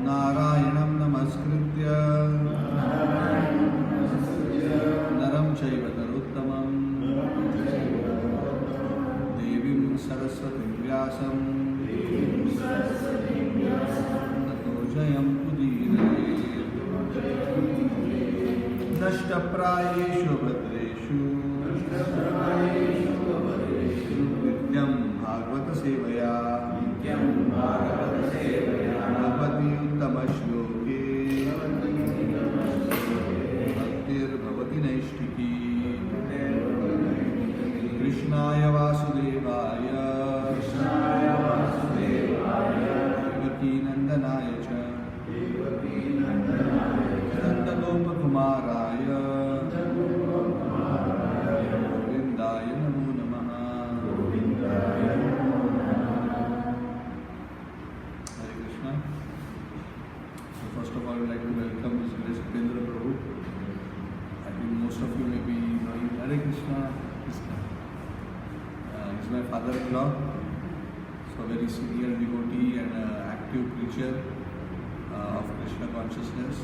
नारायणं नमस्कृत्य नरं चैव नरोत्तमं देवीं सरस्वतीं व्यासं ततो जयं उदीरयेत्। नष्टप्रायेषु भद्रेषु नित्यं भागवत सेवया भगवती उत्तमश्लोके भक्तिर्भवति नैष्ठिकी। कृष्णाय वासुदेवाय देवकीनन्दनाय च नन्दगोपकुमाराय गोविन्दाय नमो नमः। Hare Krishna. So first of all, I would like to welcome Shri GauraChandra Das prabhu. I think most of you may be knowing Hare Krishna. Krishna. He's my father-in-law, so a very senior devotee and active preacher of Krishna consciousness.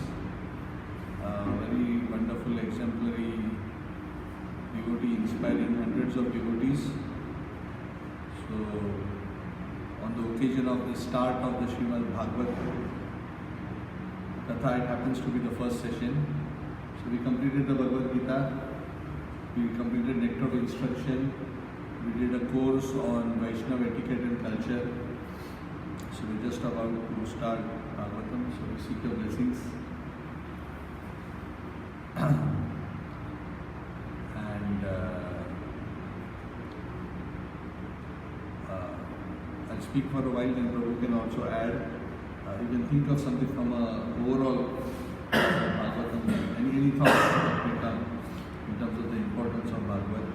Very wonderful, exemplary devotee, inspiring hundreds of devotees. So, on the occasion of the start of the Srimad Bhagavtam Katha, it happens to be the first session. So, we completed the Bhagavad Gita, we completed Nectar of Instruction, we did a course on Vaishnava etiquette and culture. So, we're just about to start Bhagavatam, so we seek your blessings. And I'll speak for a while, then Prabhu can also add. You can think of something from a overall Bhagavatam, any thoughts that may come in terms of the importance of Bhagavad.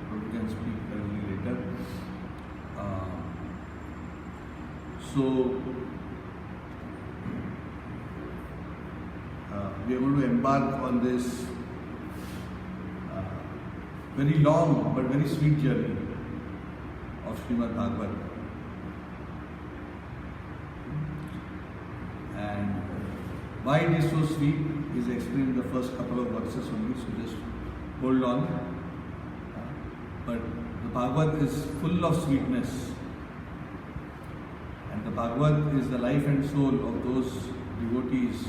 Prabhu can speak a little later. So we are going to embark on this very long but very sweet journey of Srimad Bhagavatam. And why it is so sweet is explained in the first couple of verses only, so just hold on. But the Bhagavad is full of sweetness, and the Bhagavad is the life and soul of those devotees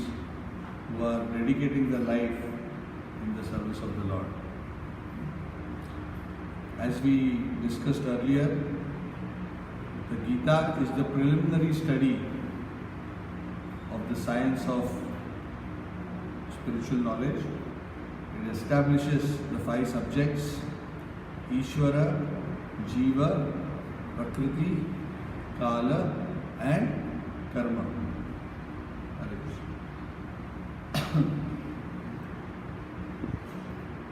who are dedicating their life in the service of the Lord. As we discussed earlier, the Gita is the preliminary study of the science of spiritual knowledge. It establishes the 5 subjects: Ishvara, Jiva, Prakriti, Kala and Karma.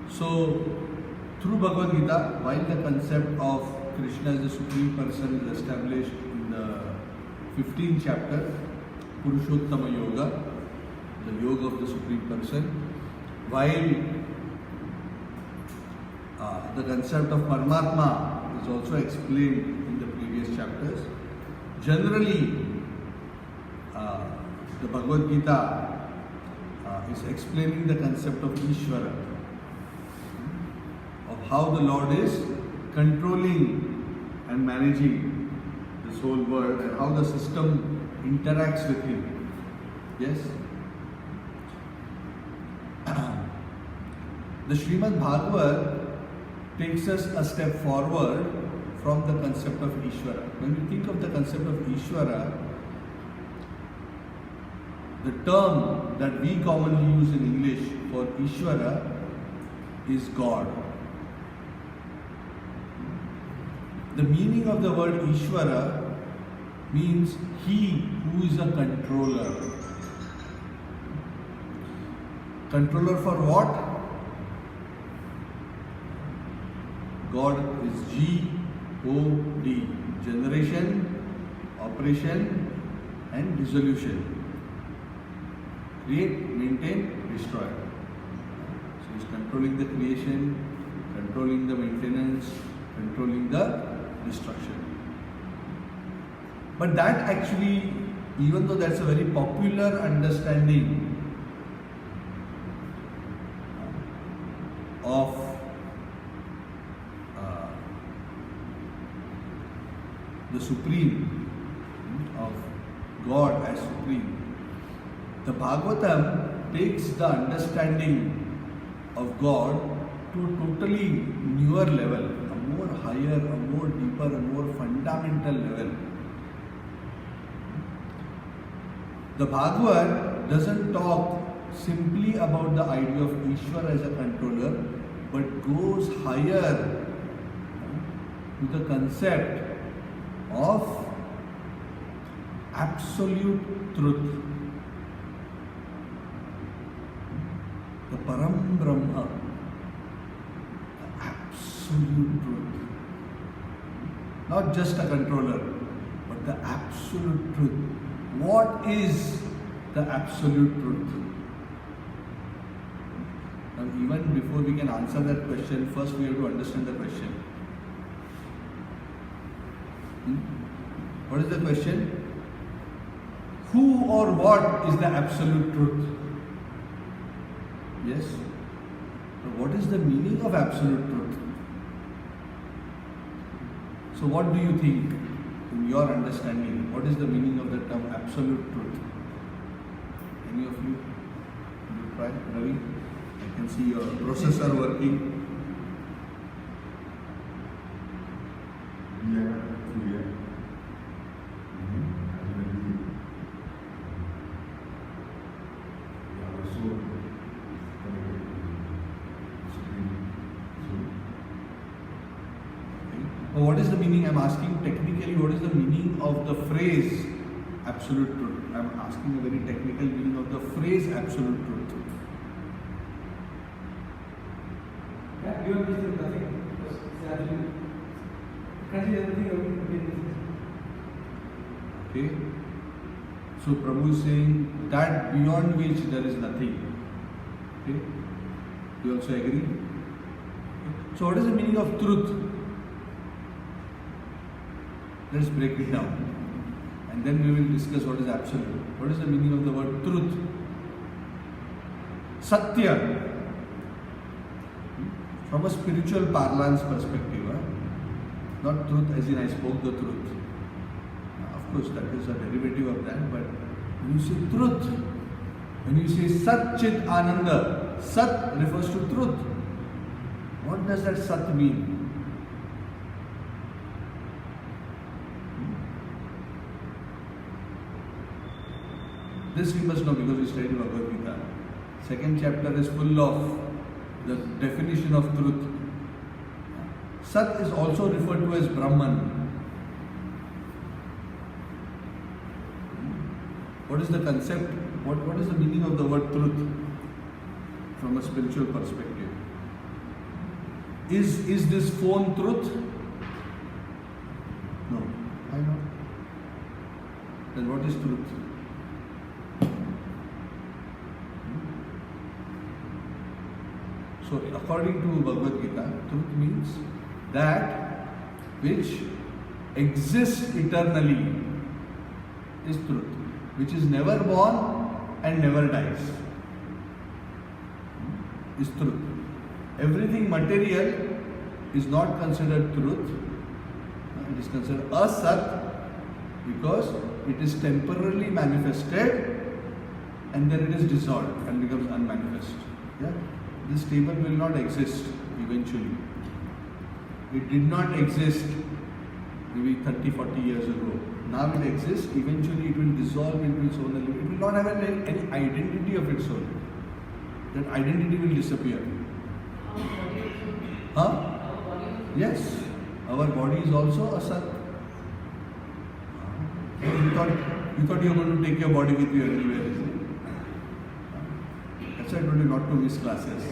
So, through Bhagavad Gita, while the concept of Krishna as the Supreme Person is established in the 15th chapter, Purushottama Yoga, the Yoga of the Supreme Person, while the concept of Paramatma is also explained in the previous chapters, generally the Bhagavad Gita is explaining the concept of Ishvara, of how the Lord is controlling and managing this whole world and how the system interacts with Him. Yes? The Srimad Bhagavatam takes us a step forward from the concept of Ishvara. When we think of the concept of Ishvara, the term that we commonly use in English for Ishvara is God. The meaning of the word Ishvara means He who is a controller. Controller for what? God is G-O-D, generation, operation and dissolution. Create, maintain, destroy. So He is controlling the creation, controlling the maintenance, controlling the destruction. But that actually, even though that's a very popular understanding of the Supreme, of God as Supreme, the Bhagavatam takes the understanding of God to a totally newer level, a more higher, a more deeper, a more fundamental level. The Bhagavad doesn't talk simply about the idea of Ishvara as a controller, but goes higher to the concept of absolute truth, the Param Brahma, the absolute truth, not just a controller, but the absolute truth. What is the absolute truth? Now, even before we can answer that question, first we have to understand the question. What is the question? Who or what is the absolute truth? Yes? So what is the meaning of absolute truth? So what do you think, in your understanding, what is the meaning of the term absolute truth? Any of you? Will you try? Ravi? I can see your processor working. What is the meaning? I'm asking technically, what is the meaning of the phrase absolute truth? I'm asking a very technical meaning of the phrase absolute truth. You have missed nothing. Okay. So Prabhu is saying that beyond which there is nothing. Okay. You also agree? So what is the meaning of truth? Let's break it down, and then we will discuss what is absolute. What is the meaning of the word truth? Satya. From a spiritual parlance perspective, not truth as in I spoke the truth. Of course, that is a derivative of that, but when you say truth, when you say Sat Chit Ananda, Sat refers to truth. What does that Sat mean? This we must know because we studied Bhagavad Gita. Second chapter is full of the definition of truth. Sat is also referred to as Brahman. What is the concept? What is the meaning of the word truth from a spiritual perspective? Is this phone truth? No. Why not? Then what is truth? So according to Bhagavad Gita, truth means that which exists eternally is truth, which is never born and never dies, is truth. Everything material is not considered truth, it is considered asat because it is temporarily manifested and then it is dissolved and becomes unmanifest. Yeah? This table will not exist eventually. It did not exist maybe 30-40 years ago. Now it exists, eventually it will dissolve into its own element. It will not have any identity of its own. That identity will disappear. Huh? Yes. Our body is also a sat. You thought you were going to take your body with you everywhere, isn't it? That's why I told you not to miss classes.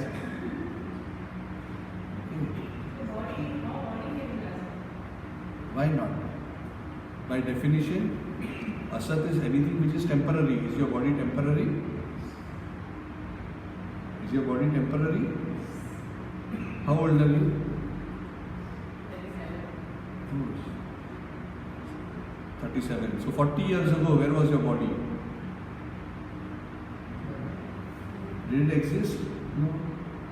Why not? By definition, asat is anything which is temporary. Is your body temporary? Is your body temporary? How old are you? 37. So 40 years ago, where was your body? Did it exist? No.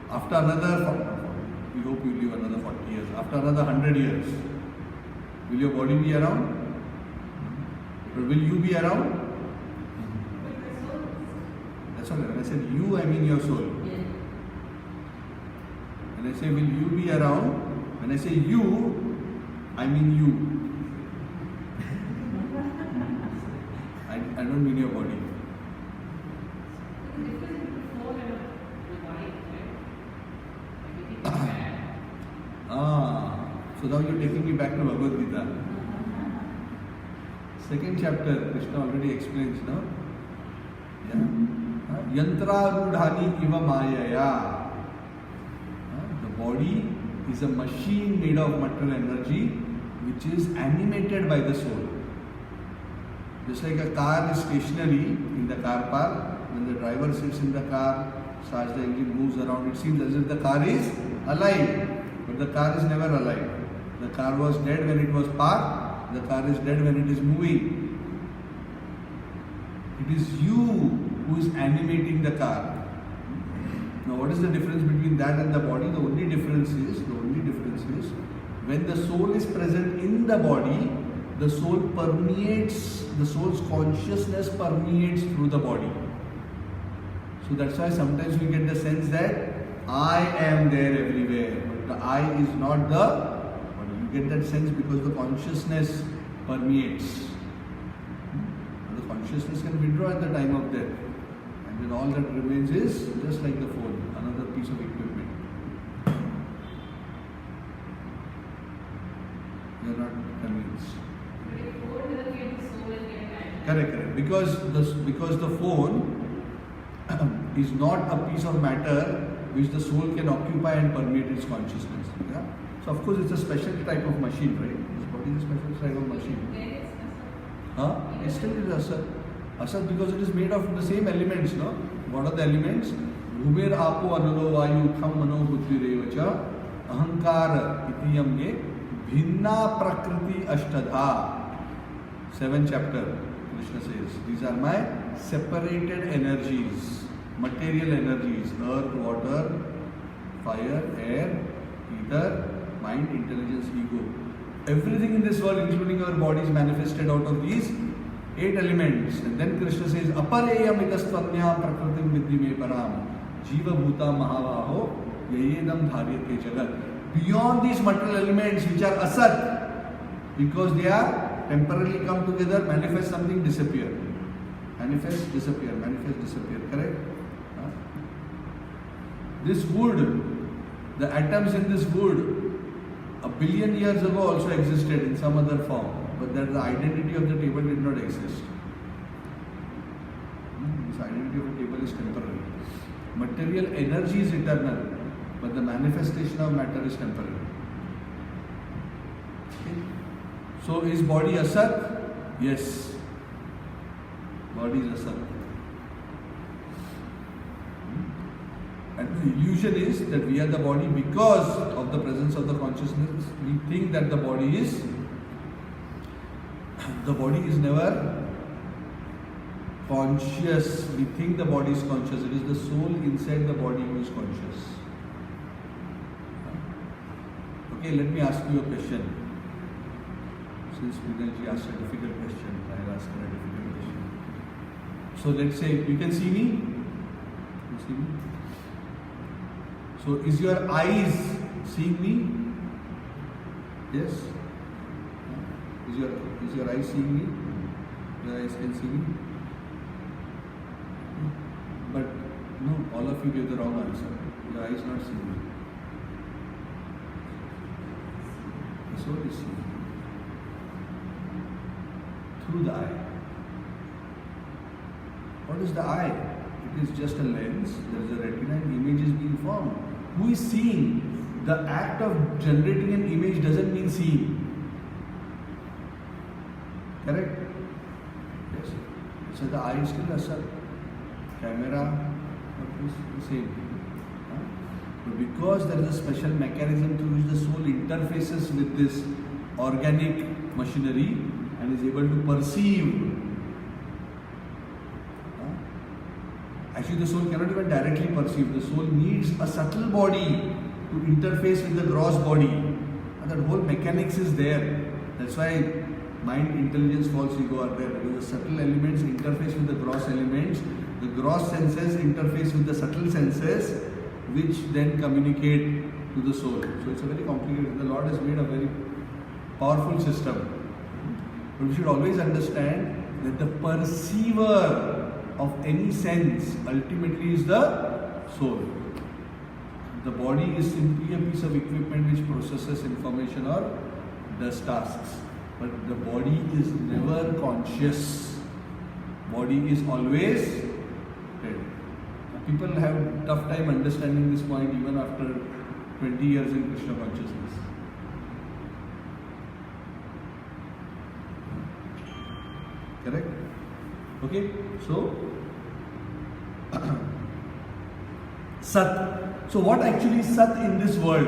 After another, we hope you live another 40 years. After another 100 years, will your body be around? Or will you be around? That's all. When I said you, I mean your soul. When I say will you be around, when I say you, I mean you. I don't mean your body. So now you're taking me back to Bhagavad Gita. Second chapter, Krishna already explains, no? Yeah. Yantrarudhani iva mayaya. The body is a machine made of material energy which is animated by the soul. Just like a car is stationary in the car park, when the driver sits in the car, starts the engine, moves around, it seems as if the car is alive. But the car is never alive. The car was dead when it was parked, the car is dead when it is moving. It is you who is animating the car. Now what is the difference between that and the body? The only difference is when the soul is present in the body, the soul permeates, the soul's consciousness permeates through the body. So that's why sometimes we get the sense that I am there everywhere, but the I is not the body. You get that sense because the consciousness permeates. The consciousness can withdraw at the time of death, and then all that remains is just like the phone, another piece of equipment. You are not convinced. Correct. Because the phone is not a piece of matter which the soul can occupy and permeate its consciousness. Yeah? So of course it's a special type of machine, right? This body is a special type of machine. It still is asat. Asat because it is made of the same elements, no? What are the elements? Bhumir apo analo vayu tham mano buddhi revacha ahankara iti yamge bhinna prakriti ashtadha. 7th chapter, Krishna says, these are my separated energies, material energies, earth, water, fire, air, ether, mind, intelligence, ego. Everything in this world, including our body, is manifested out of these 8 elements. And then Krishna says, apareyam idastvatnyam prakritim vidhi me param jiva bhuta mahavaho yayedam dharyate jagat. Beyond these material elements which are asat, because they are temporarily come together, manifest something, disappear. Manifest, disappear, correct? This wood, the atoms in this wood, 1 billion years ago also existed in some other form, but that the identity of the table did not exist. This identity of the table is temporary. Material energy is eternal, but the manifestation of matter is temporary. Okay? So is body asat? Yes. Body is asat. And the illusion is that we are the body because of the presence of the consciousness. We think that the body is never conscious. We think the body is conscious. It is the soul inside the body who is conscious. Okay, let me ask you a question. Since Vinayji asked a difficult question, I'll ask her a difficult question. So let's say, you can see me? You see me? So is your eyes seeing me? Yes? Is your eyes seeing me? Your eyes can see me? But no, all of you gave the wrong answer. Your eyes not seeing me. The soul is seeing me. Through the eye. What is the eye? It is just a lens. There is a retina and image is being formed. Who is seeing? The act of generating an image doesn't mean seeing. Correct? Yes. So the eye is still asat. Camera is the same. But because there is a special mechanism through which the soul interfaces with this organic machinery and is able to perceive. Actually, the soul cannot even directly perceive. The soul needs a subtle body to interface with the gross body. And that whole mechanics is there. That's why mind, intelligence, false ego are there. Because the subtle elements interface with the gross elements. The gross senses interface with the subtle senses, which then communicate to the soul. So it's a very complicated. The Lord has made a very powerful system. But we should always understand that the perceiver of any sense ultimately is the soul. The body is simply a piece of equipment which processes information or does tasks. But the body is never conscious. Body is always dead. People have tough time understanding this point even after 20 years in Krishna consciousness. Correct? Okay, so Sat. So what actually is Sat in this world?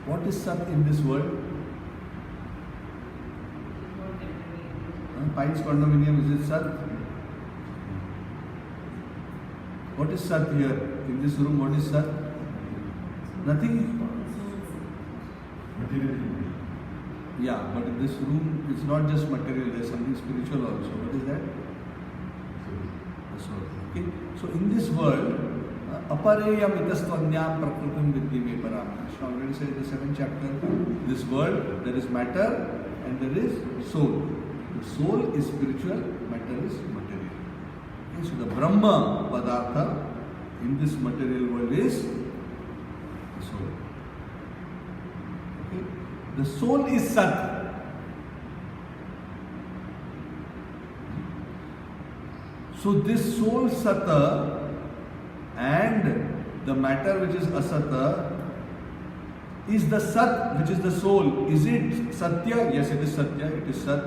What is Sat in this world? Pines condominium, is it Sat? What is Sat here? In this room, what is Sat? Nothing? Yeah, but in this room, it's not just material, there's something spiritual also. What is that? The soul. Okay? So in this world, apareyam itastvanyam prakritim vidhi me param. Krishna already said in the 7th chapter, this world, there is matter and there is soul. The soul is spiritual, matter is material. Okay? So the Brahma Padartha in this material world is the soul. Okay? The soul is Sat. So this soul Sata and the matter which is Asata is the Sat which is the soul. Is it Satya? Yes, it is Satya, it is Sat.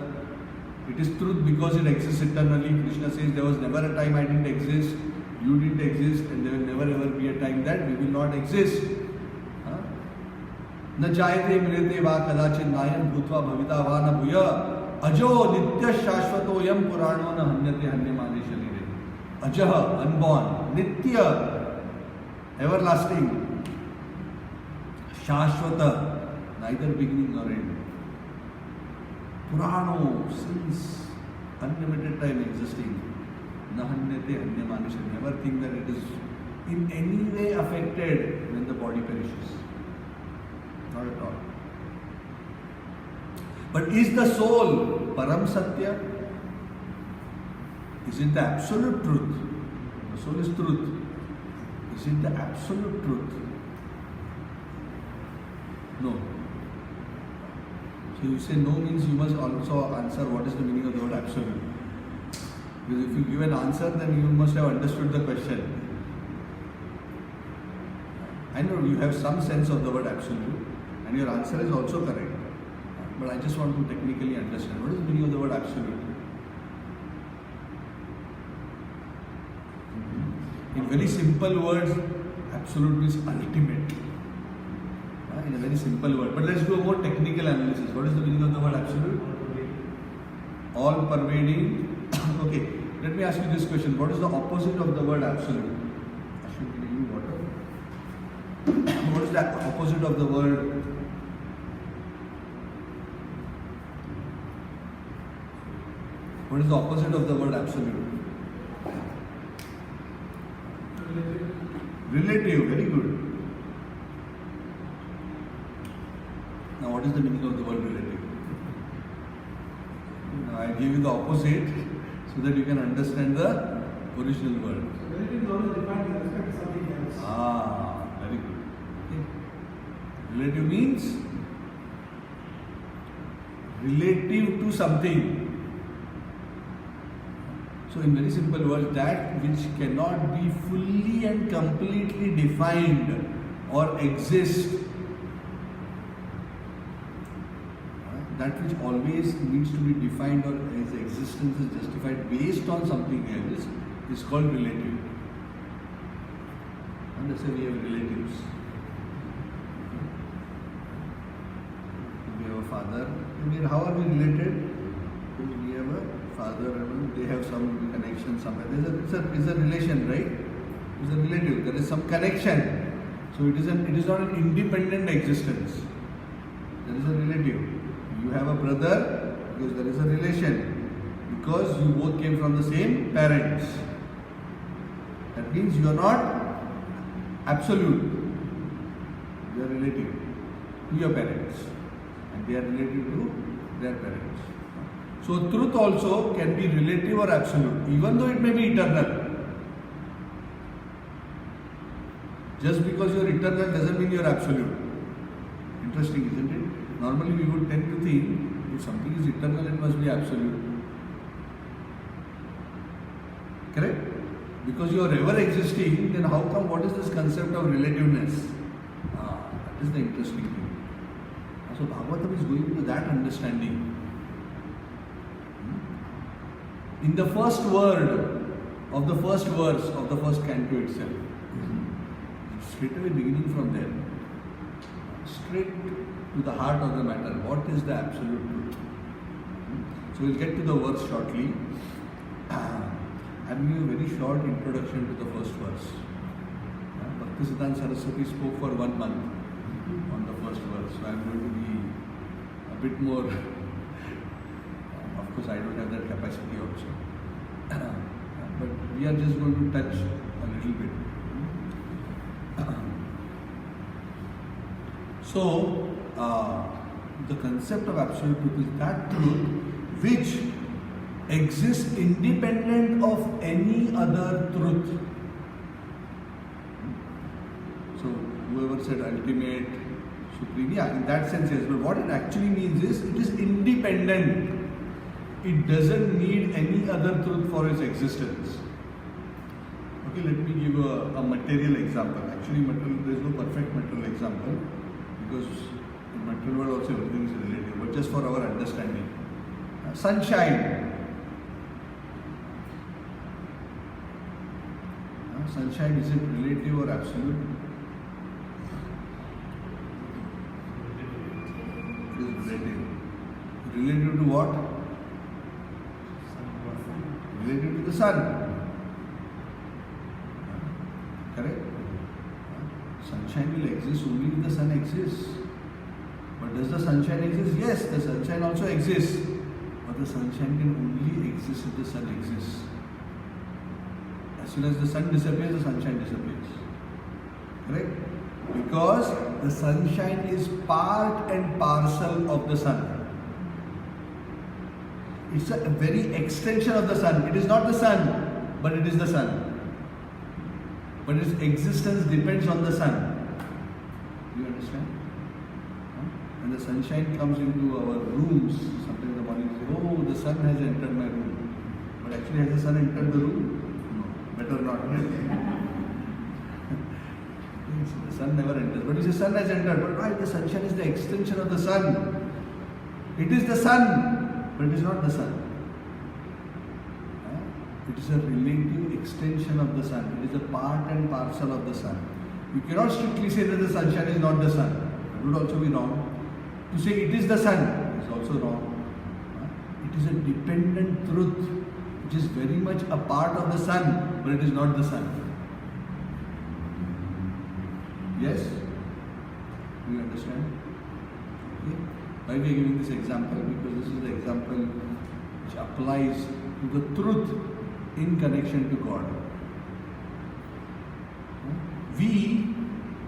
It is truth because it exists eternally. Krishna says there was never a time I didn't exist, you didn't exist, and there will never ever be a time that we will not exist. न जायते मृते वा कदाचित् नायं भूत्वा भविता वा न भूय अजो नित्य शाश्वतोयम पुराणो न हन्यते हन्यमाने शरीरे. अजः, unborn, nitya, everlasting, shashvata, neither beginning nor end. Purano, since unlimited time existing, na hanyate hanyamane shariram. Never think that it is in any way affected when the body perishes. Not at all. But is the soul Param Satya? Is it the absolute truth? The soul is truth. Is it the absolute truth? No. So you say no means you must also answer what is the meaning of the word absolute. Because if you give an answer, then you must have understood the question. I know you have some sense of the word absolute. And your answer is also correct. But I just want to technically understand what is the meaning of the word absolute. In very simple words, absolute means ultimate. In a very simple word. But let's do a more technical analysis. What is the meaning of the word absolute? All pervading. Okay, let me ask you this question. What is the opposite of the word absolute? Ashwin, can you give me water? What is the opposite of the word? What is the opposite of the word absolute? Relative, very good. Now what is the meaning of the word relative? Now I gave you the opposite so that you can understand the original word. Relative is always defined with respect to something else. Very good. Okay. Relative means relative to something. So in very simple words, that which cannot be fully and completely defined or exist, that which always needs to be defined or its existence is justified based on something else, is called relative. And that's why we have relatives. Again, how are we related? We have a father and they have some connection somewhere. It's a relation, right? It's a relative. There is some connection. So it is not an independent existence. There is a relative. You have a brother because there is a relation. Because you both came from the same parents. That means you are not absolute. You are relative to your parents. And they are relative to their parents. So truth also can be relative or absolute, even though it may be eternal. Just because you are eternal doesn't mean you are absolute. Interesting, isn't it? Normally we would tend to think if something is eternal, it must be absolute. Correct? Because you are ever existing, then how come, what is this concept of relativeness? That is the interesting thing. So Bhagavatam is going into that understanding. In the first word of the first verse of the first canto itself, straight away beginning from there, straight to the heart of the matter, what is the absolute truth? So we'll get to the verse shortly. I'm giving a very short introduction to the first verse. Bhaktisiddhanta Saraswati spoke for 1 month on the first verse, so I'm going to be a bit more, of course I don't have that capacity also, but we are just going to touch a little bit. So, the concept of absolute truth is that truth which exists independent of any other truth. So, whoever said ultimate, supreme, yeah, in that sense, yes, but what it actually means is it is independent. It doesn't need any other truth for its existence. Okay, let me give a material example. Actually, there is no perfect material example because in material world also everything is relative, but just for our understanding. Sunshine. Sunshine, is it relative or absolute? It is relative. Relative to what? Relative to the sun. Correct? Sunshine will exist only if the sun exists. But does the sunshine exist? Yes, the sunshine also exists. But the sunshine can only exist if the sun exists. As soon as the sun disappears, the sunshine disappears. Correct? Because the sunshine is part and parcel of the sun. It's a very extension of the sun. It is not the sun, but it is the sun. But its existence depends on the sun. Do you understand? When the sunshine comes into our rooms, sometimes in the morning we say, oh, the sun has entered my room. But actually, has the sun entered the room? No, better not. The sun never enters. But you say sun has entered. But why? The sunshine is the extension of the sun. It is the sun, but it is not the sun. It is a relative extension of the sun. It is a part and parcel of the sun. You cannot strictly say that the sunshine is not the sun. That would also be wrong. To say it is the sun is also wrong. It is a dependent truth which is very much a part of the sun, but it is not the sun. Yes? Do you understand? Okay. Why we are giving this example? Because this is the example which applies to the truth in connection to God. We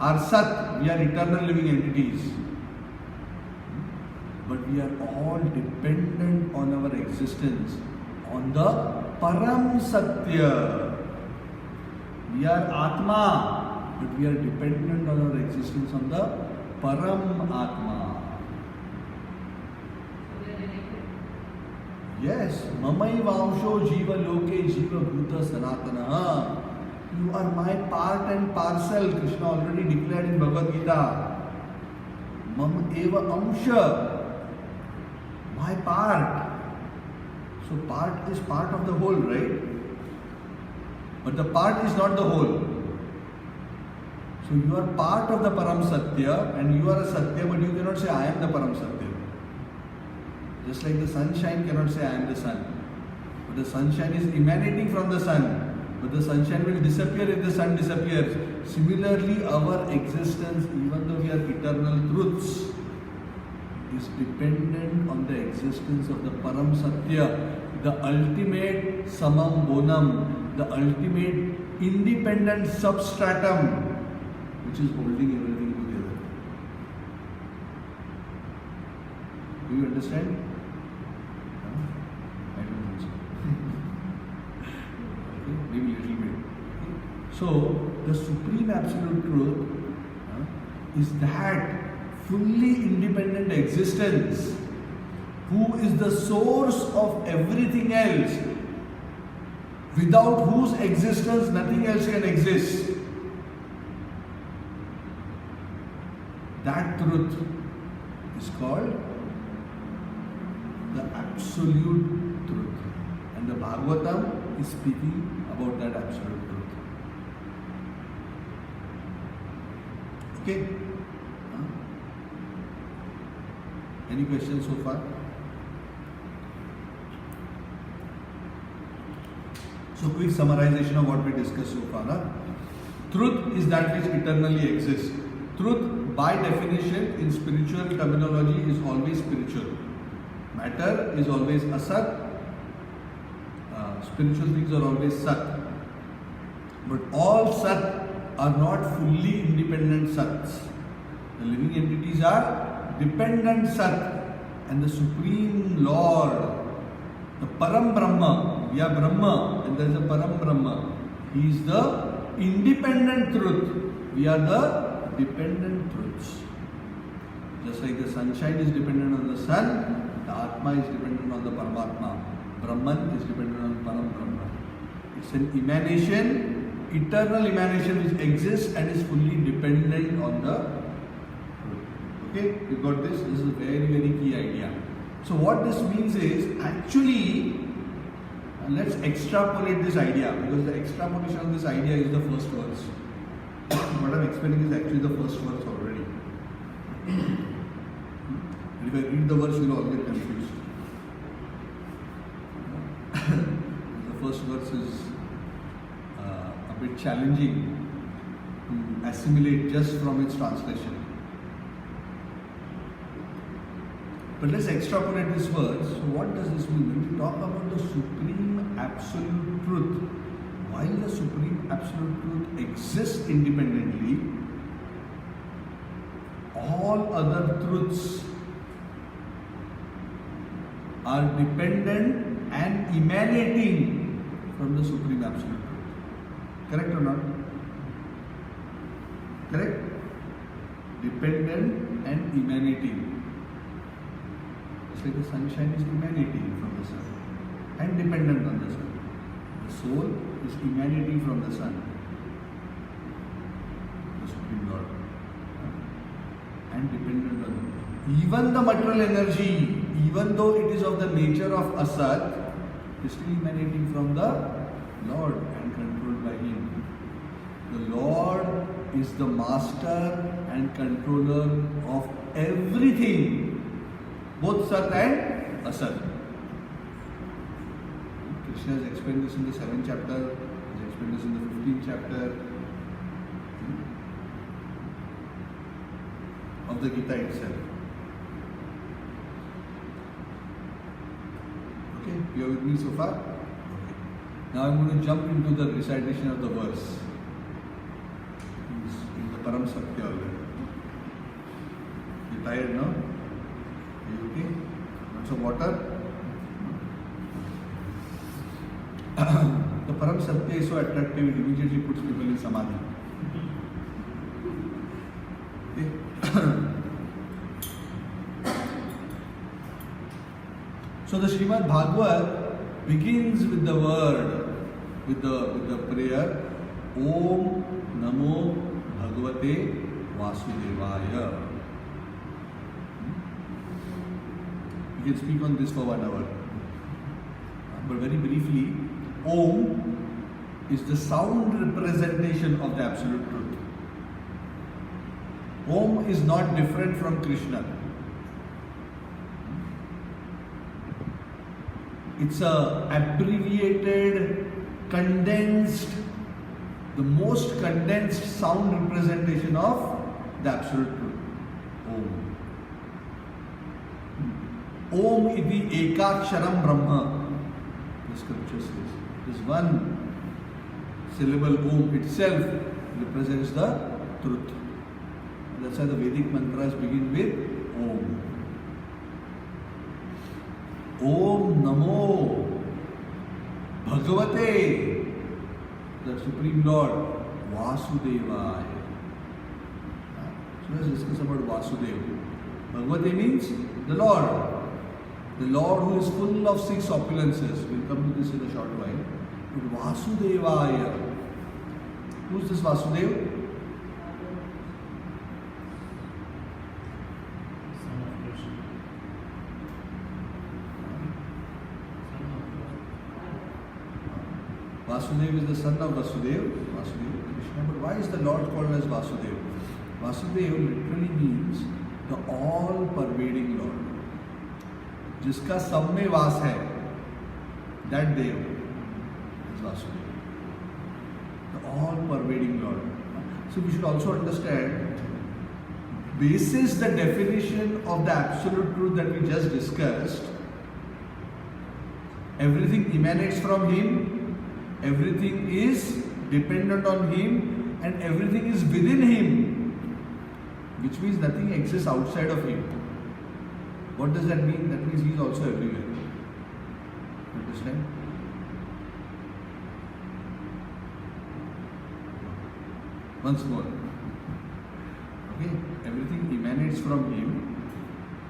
are Sat, we are eternal living entities. But we are all dependent on our existence on the Param Satya. We are Atma, but we are dependent on our existence on the Param Atma. Yes, Mamai Vamsho Jiva Loke Jiva Bhuta Sanatana. You are my part and parcel. Krishna already declared in Bhagavad Gita. Mam Eva Amsha. My part. So part is part of the whole, right? But the part is not the whole. So you are part of the Param Satya and you are a Satya, but you cannot say I am the Param Satya. Just like the sunshine cannot say I am the sun. But the sunshine is emanating from the sun. But the sunshine will disappear if the sun disappears. Similarly, our existence, even though we are eternal truths, is dependent on the existence of the Param Satya, the ultimate Samam Bonam, the ultimate independent substratum, which is holding everything together. Do you understand? I don't think so. Okay, maybe a little bit. Okay. So, the Supreme Absolute Truth is that fully independent existence, who is the source of everything else, without whose existence nothing else can exist. That truth is called the absolute truth. And the Bhagavatam is speaking about that absolute truth. Okay? Any questions so far? So, quick summarization of what we discussed so far. Truth is that which eternally exists. Truth, by definition, in spiritual terminology, is always spiritual. Matter is always asat. Spiritual things are always sat. But all sat are not fully independent sats. The living entities are dependent sat. And the Supreme Lord, the Param Brahma, we are Brahma and there is a Param Brahma. He is the independent truth. We are the dependent truths. Just like the sunshine is dependent on the sun, the Atma is dependent on the Paramatma. Brahman is dependent on Param Brahma. It's an emanation, eternal emanation which exists and is fully dependent on the truth. Okay, you got this? This is a very, very key idea. So what this means is, actually, let's extrapolate this idea, because the extrapolation of this idea is the first verse. What I'm explaining is actually the first verse already. And if I read the verse, you'll all get confused. The first verse is a bit challenging to assimilate just from its translation. But let's extrapolate this verse. So what does this mean? When we talk about the Supreme Absolute Truth, while the Supreme Absolute Truth exists independently, all other truths are dependent and emanating from the Supreme Absolute Truth. Correct or not? Correct? Dependent and emanating. It's like the sunshine is emanating from the sun and dependent on the sun. The soul is emanating from the sun, the Supreme Lord, and dependent on it. Even the material energy, even though it is of the nature of Asat, is still emanating from the Lord and controlled by Him. The Lord is the master and controller of everything, both Sat and Asat. Krishna has explained this in the 7th chapter, he has explained this in the 15th chapter of the Gita itself. Okay, you are with me so far? Okay. Now I am going to jump into the recitation of the verse. In the Param Satya already. You tired now? Are you okay? Want some water? The Param Satya is so attractive, it immediately puts people in Samadhi. Okay? So the Srimad Bhagavatam begins with the word, with the prayer, Om Namo Bhagavate Vasudevaya. We can speak on this for 1 hour. But very briefly, Om is the sound representation of the Absolute Truth. Om is not different from Krishna. It's a abbreviated, condensed, the most condensed sound representation of the absolute truth. Om. Om iti ekaksharam brahma. The scripture says this one syllable Om itself represents the truth. That's why the Vedic mantras begin with Om. Om Namo Bhagavate, the Supreme Lord, Vasudevaya. So let's discuss about Vasudeva. Bhagavate means the Lord. The Lord who is full of 6 opulences. We'll come to this in a short while. But Vasudevaya. Who's this Vasudeva? Vasudeva is the son of Vasudeva, Krishna. But why is the Lord called as Vasudeva? Vasudeva literally means the all-pervading Lord. जिसका सब में वास है, that Dev is Vasudeva. The all-pervading Lord. So we should also understand, basis the definition of the absolute truth that we just discussed, everything emanates from Him. Everything is dependent on Him and everything is within Him, which means nothing exists outside of Him. What does that mean? That means He is also everywhere. Understand? Once more. Okay? Everything emanates from Him,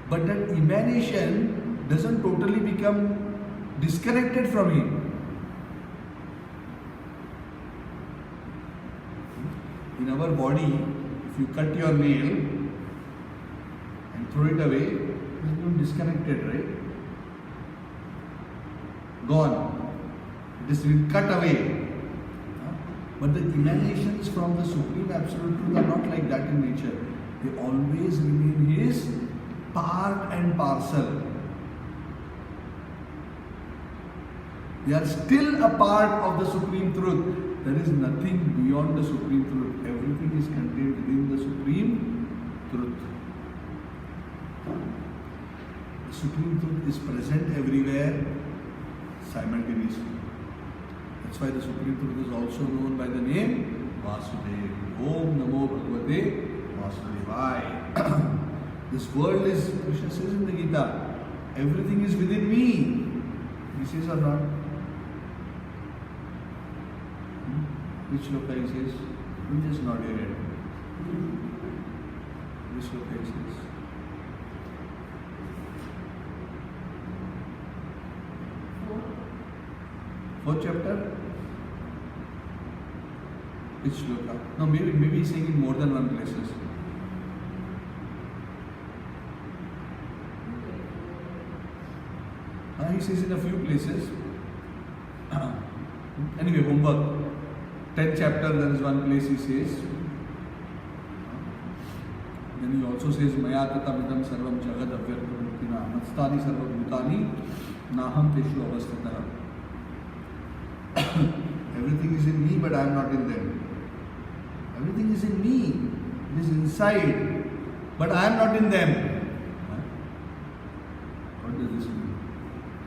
but that emanation doesn't totally become disconnected from Him. In our body, if you cut your nail and throw it away, it has been disconnected, right? Gone. It is been cut away. But the emanations from the Supreme Absolute Truth are not like that in nature. They always remain His part and parcel. They are still a part of the Supreme Truth. There is nothing beyond the Supreme Truth. Everything is contained within the Supreme Truth. The Supreme Truth is present everywhere simultaneously. That's why the Supreme Truth is also known by the name Vasudeva. Om Namo Bhagavate Vasudevaya. This world is, Krishna says in the Gita, everything is within me. He says or not? Which shloka he says? You just nod your head. Which shloka he says? Fourth chapter? Which shloka? No, maybe he's saying in more than one places. He says in a few places. Anyway, homework. 10th chapter, there is one place he says. Then he also says, Maya tatamidam sarvam jagad avyartamuktina matstani sarva bhutani naham teshu avasthatah. Everything is in me, but I am not in them. Everything is in me. It is inside, but I am not in them. What does this mean?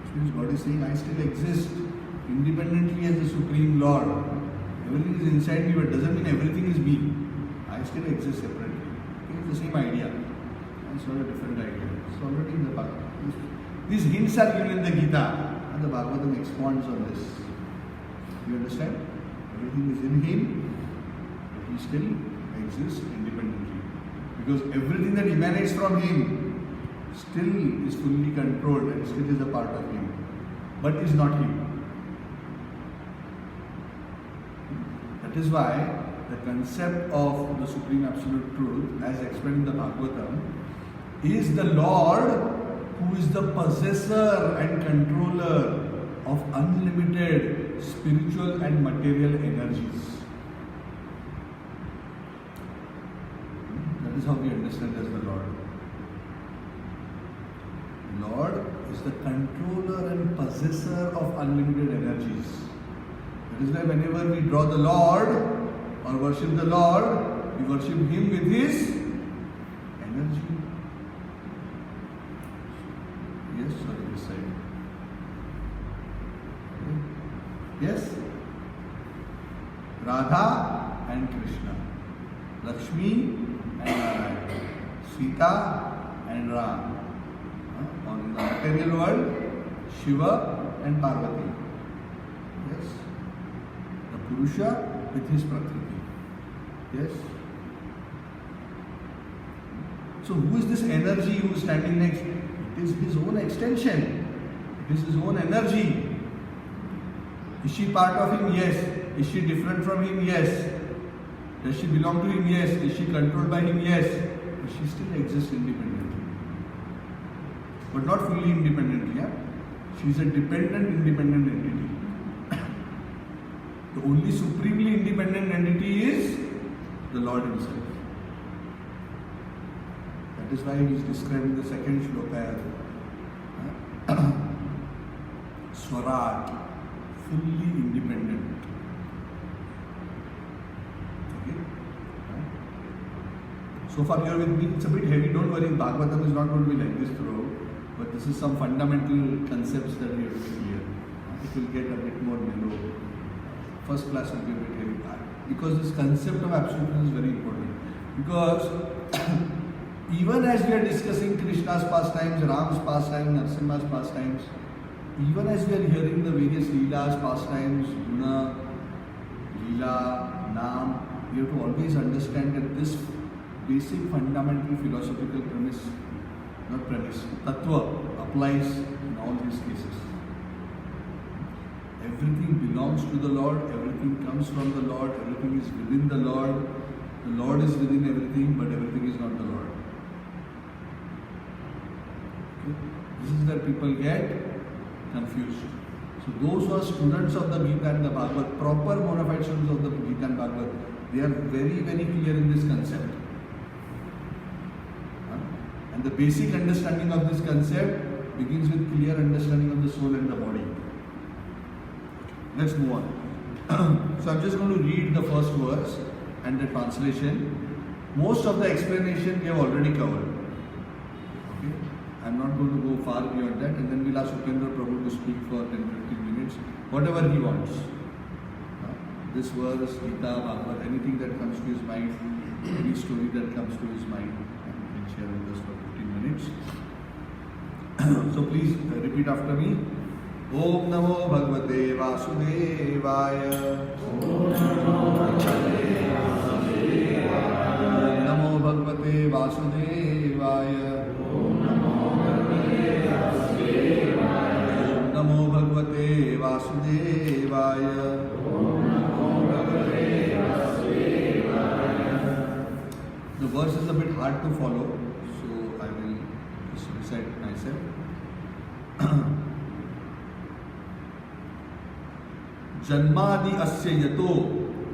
Which means God is saying, I still exist independently as the Supreme Lord. Everything is inside me, but doesn't mean everything is me. I still exist separately. It's the same idea. It's not a different idea. It's already in the Bhagavatam. These hints are given in the Gita, and the Bhagavatam expands on this. You understand? Everything is in Him, but He still exists independently. Because everything that emanates from Him still is fully controlled and still is a part of Him, but is not Him. That is why the concept of the Supreme Absolute Truth, as explained in the Bhagavatam, is the Lord who is the possessor and controller of unlimited spiritual and material energies. That is how we understand as the Lord. Lord is the controller and possessor of unlimited energies. That is why whenever we draw the Lord or worship the Lord, we worship Him with His energy. Yes, sorry, this side. Yes? Radha and Krishna. Lakshmi and Narayana. Sita and Ram. On the material world, Shiva and Parvati. Yes? The Purusha with his Prakriti. Yes? So who is this energy who is standing next? It is his own extension. It is his own energy. Is she part of him? Yes. Is she different from him? Yes. Does she belong to him? Yes. Is she controlled by him? Yes. But she still exists independently. But not fully independently. Yeah? She is a dependent, independent entity. The only supremely independent entity is the Lord Himself. That is why He is describing the second shloka as Swarat, fully independent. Okay? So far you are with me. It's a bit heavy. Don't worry. Bhagavatam is not going to be like this throughout. But this is some fundamental concepts that we have to clear. It will get a bit more mellow. First class will be a bit heavy. Because this concept of absolutism is very important. Because even as we are discussing Krishna's pastimes, Ram's pastimes, Narasimha's pastimes, even as we are hearing the various Leelas, pastimes, Guna, Leela, Nam, we have to always understand that this basic fundamental philosophical premise, not premise, tattva applies in all these cases. Everything belongs to the Lord, everything comes from the Lord, everything is within the Lord. The Lord is within everything, but everything is not the Lord. Okay? This is where people get confused. So those who are students of the Gita and the Bhagavad, proper bona fide students of the Gita and Bhagavad, they are very, very clear in this concept. And the basic understanding of this concept begins with clear understanding of the soul and the body. Let's move on. So I'm just going to read the first verse and the translation. Most of the explanation we have already covered. Okay? I'm not going to go far beyond that, and then we'll ask Upendra Prabhu to speak for 10-15 minutes, whatever he wants. This verse, Gita, Bhagavad, anything that comes to his mind, any story that comes to his mind, he can share with us for 15 minutes. So please repeat after me. Om Namo Bhagavate Vasudevaya. Om Namo Bhagavate Vasudevaya. Om Namo Bhagavate Vasudevaya. The verse is a bit hard to follow, so I will just recite myself. जन्मादि अस्य यतो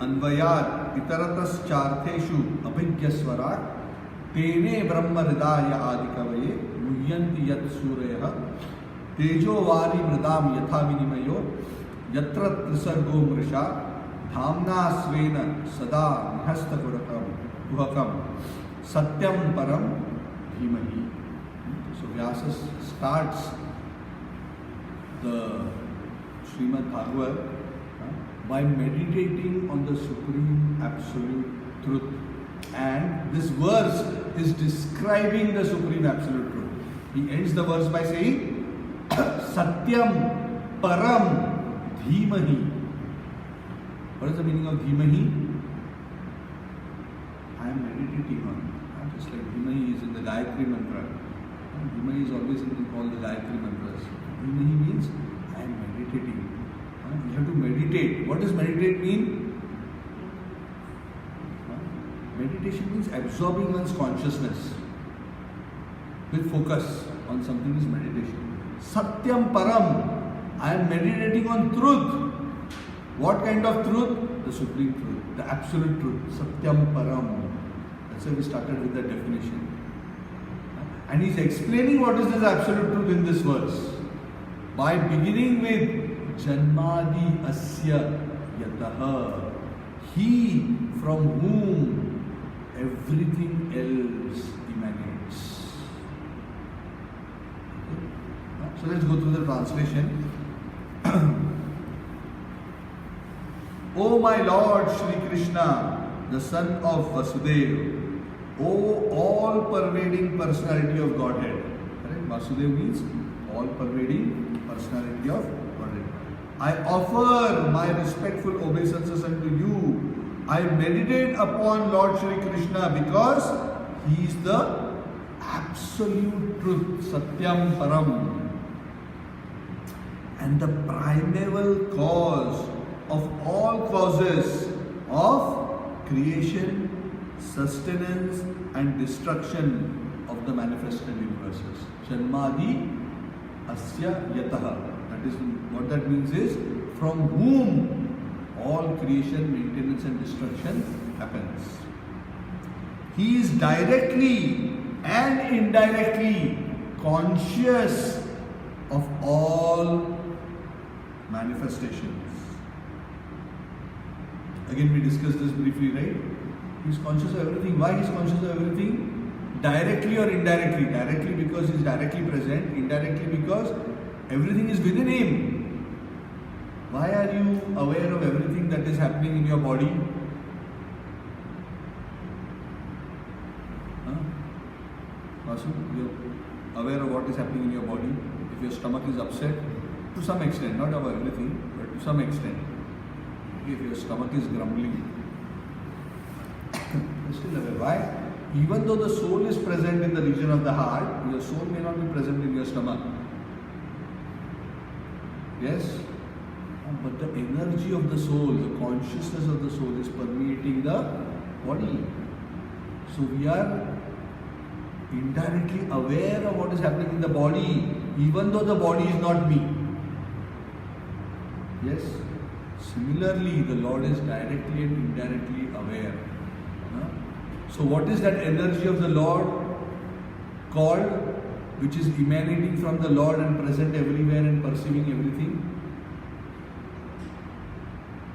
अन्वयात् इतरतश्चार्थेषु अभिज्ञस्वराट् तेने ब्रह्म हृदाय आदि कवये मुह्यन्ति यत् सूरयः तेजो वारि मृदाम यथा विनिमयो यत्र त्रिसर्गो मृषा धाम्ना स्वेन सदा निहस्तकुहकं सत्यं परं धीमहि. So Vyasa starts the Srimad Bhagavatam by meditating on the supreme absolute truth, and this verse is describing the supreme absolute truth. He ends the verse by saying Satyam Param Dhimahi. What is the meaning of Dhimahi? I am meditating on, just like Dhimahi is in the Gayatri mantra. Dhimahi is always in all the Gayatri mantras. Dhimahi means I am meditating. You have to meditate. What does meditate mean? Meditation means absorbing one's consciousness with focus on something is meditation. Satyam Param. I am meditating on truth. What kind of truth? The supreme truth, the absolute truth. Satyam Param. That's why we started with that definition. And he's explaining what is this absolute truth in this verse. By beginning with Janmadi Asya Yataha, he from whom everything else emanates. Okay. So let's go through the translation. O my Lord Shri Krishna, the son of Vasudeva, O all-pervading personality of Godhead. Correct? Vasudeva means all-pervading personality of Godhead. I offer my respectful obeisances unto you. I meditate upon Lord Shri Krishna because he is the absolute truth, Satyam Param, and the primeval cause of all causes of creation, sustenance and destruction of the manifested universes. Janmadi Asya Yataha. That is what that means is from whom all creation, maintenance and destruction happens. He is directly and indirectly conscious of all manifestations. Again, we discussed this briefly, right? He is conscious of everything. Why he is conscious of everything? Directly or indirectly? Directly because he is directly present, indirectly because everything is within him. Why are you aware of everything that is happening in your body? Vasu, you are aware of what is happening in your body? If your stomach is upset, to some extent, not about everything, but to some extent. If your stomach is grumbling, you're still aware. Why? Even though the soul is present in the region of the heart, your soul may not be present in your stomach. Yes? But the energy of the soul, the consciousness of the soul is permeating the body. So we are indirectly aware of what is happening in the body, even though the body is not me. Yes? Similarly, the Lord is directly and indirectly aware. So what is that energy of the Lord called, which is emanating from the Lord and present everywhere and perceiving everything?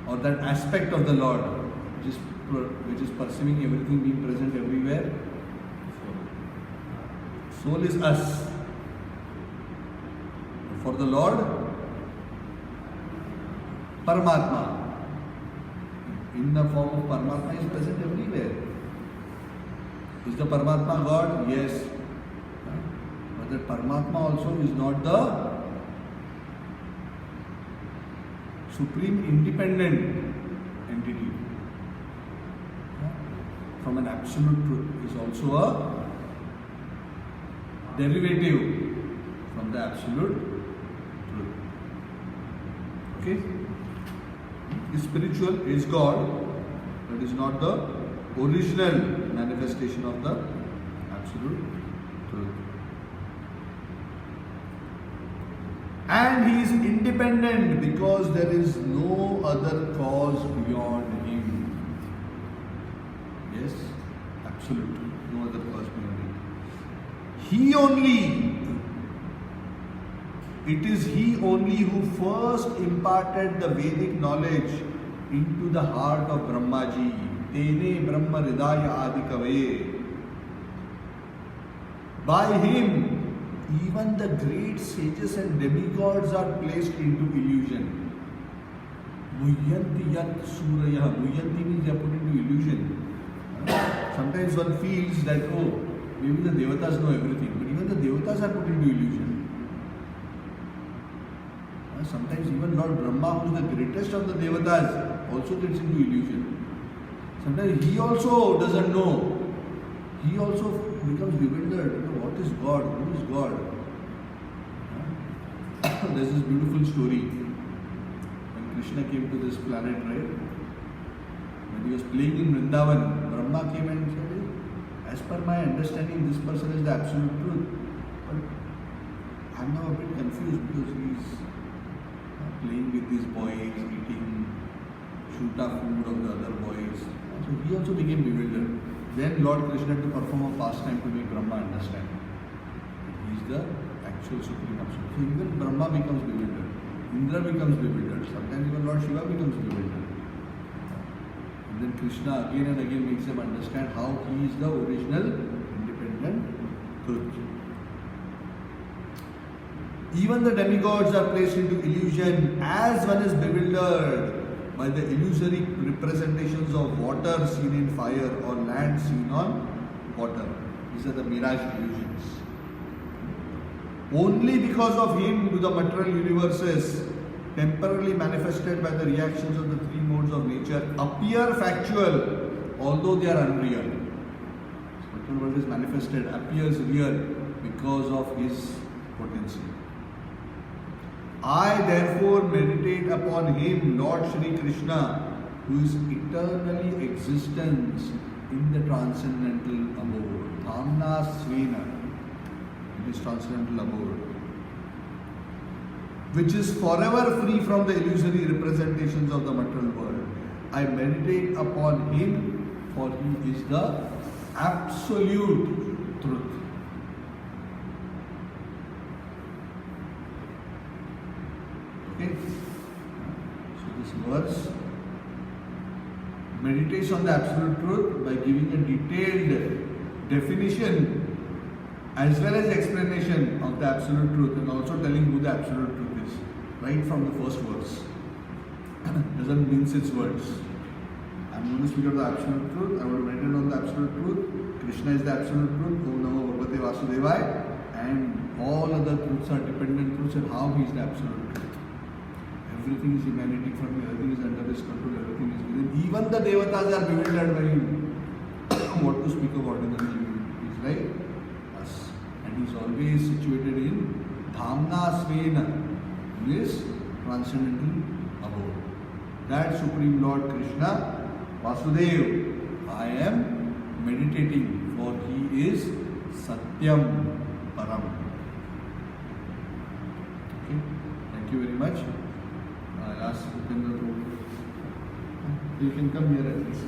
Or that aspect of the Lord, which is perceiving everything, being present everywhere? Soul is us. For the Lord, Paramatma, in the form of Paramatma, is present everywhere. Is the Paramatma God? Yes. But that Paramatma also is not the supreme independent entity. From an absolute truth. Is also a derivative from the absolute truth. Okay? Is spiritual, is God, but is not the original manifestation of the absolute truth. And he is independent because there is no other cause beyond him. Yes, absolutely, no other cause beyond him. He only, it is he only who first imparted the Vedic knowledge into the heart of Brahmaji. Tene Brahma Hridaya Adikave. By him, even the great sages and demigods are placed into illusion. Muhyanti yat suraya. Muhyanti means they are put into illusion. Sometimes one feels that, oh, maybe the devatas know everything, but even the devatas are put into illusion. Sometimes even Lord Brahma, who is the greatest of the devatas, also gets into illusion. Sometimes he also doesn't know. He also becomes bewildered. What is God? Who is God? There's this beautiful story. When Krishna came to this planet, right? When he was playing in Vrindavan, Brahma came and said, as per my understanding, this person is the absolute truth. But I'm now a bit confused because he's playing with these boys, eating shuta food of the other boys. So he also became bewildered. Then Lord Krishna had to perform a pastime to make Brahma understand. the actual Supreme Absolute. So even Brahma becomes bewildered, Indra becomes bewildered, sometimes even Lord Shiva becomes bewildered. And then Krishna again and again makes them understand how he is the original independent truth. Even the demigods are placed into illusion as one is bewildered by the illusory representations of water seen in fire or land seen on water. These are the mirage illusions. Only because of him do the material universes, temporarily manifested by the reactions of the three modes of nature, appear factual, although they are unreal. The material world is manifested, appears real because of his potency. I therefore meditate upon him, Lord Shri Krishna, who is eternally existence in the transcendental abode. Dhamna Svena, it is transcendental abode, which is forever free from the illusory representations of the material world. I meditate upon him, for he is the absolute truth. Okay? So this verse meditates on the absolute truth by giving a detailed definition as well as explanation of the absolute truth, and also telling who the absolute truth is, right from the first verse. Doesn't mince its words. I'm going to speak of the absolute truth. I want to meditate on the absolute truth. Krishna is the absolute truth. Om Namo Bhagavate Vasudevaya. And all other truths are dependent truths, and how he is the absolute truth. Everything is emanating from him, everything is under his control, everything is within. Even the devatas are bewildered by him. What to speak of ordinary human beings, right? Us. And he is always situated in Dhamna Svena, who is transcendental abode. That Supreme Lord Krishna, Vasudeva, I am meditating, for he is Satyam Param. Okay, thank you very much. I'll ask Upendra to, you can come here at least.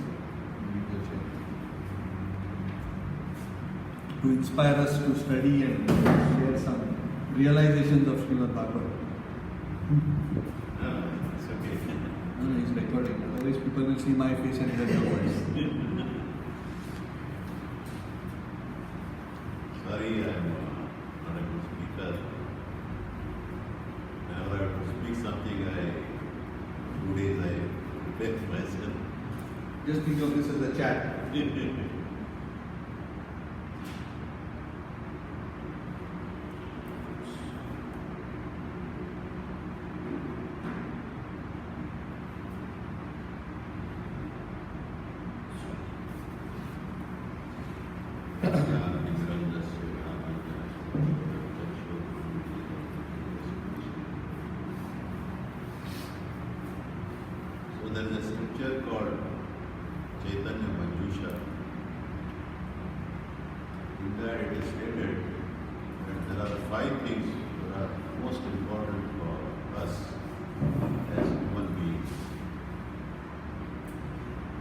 To inspire us to study and share some realizations of Srimad Bhagavatam. No, it's okay. No, he's recording. Otherwise, people will see my face and hear your voice. Sorry, I'm not a good speaker. Whenever I have to speak something, 2 days I prepare myself. Just think of this as a chat. So there is a scripture called Chaitanya Manjusha. In that it is stated that there are 5 things that are most important for us as human beings.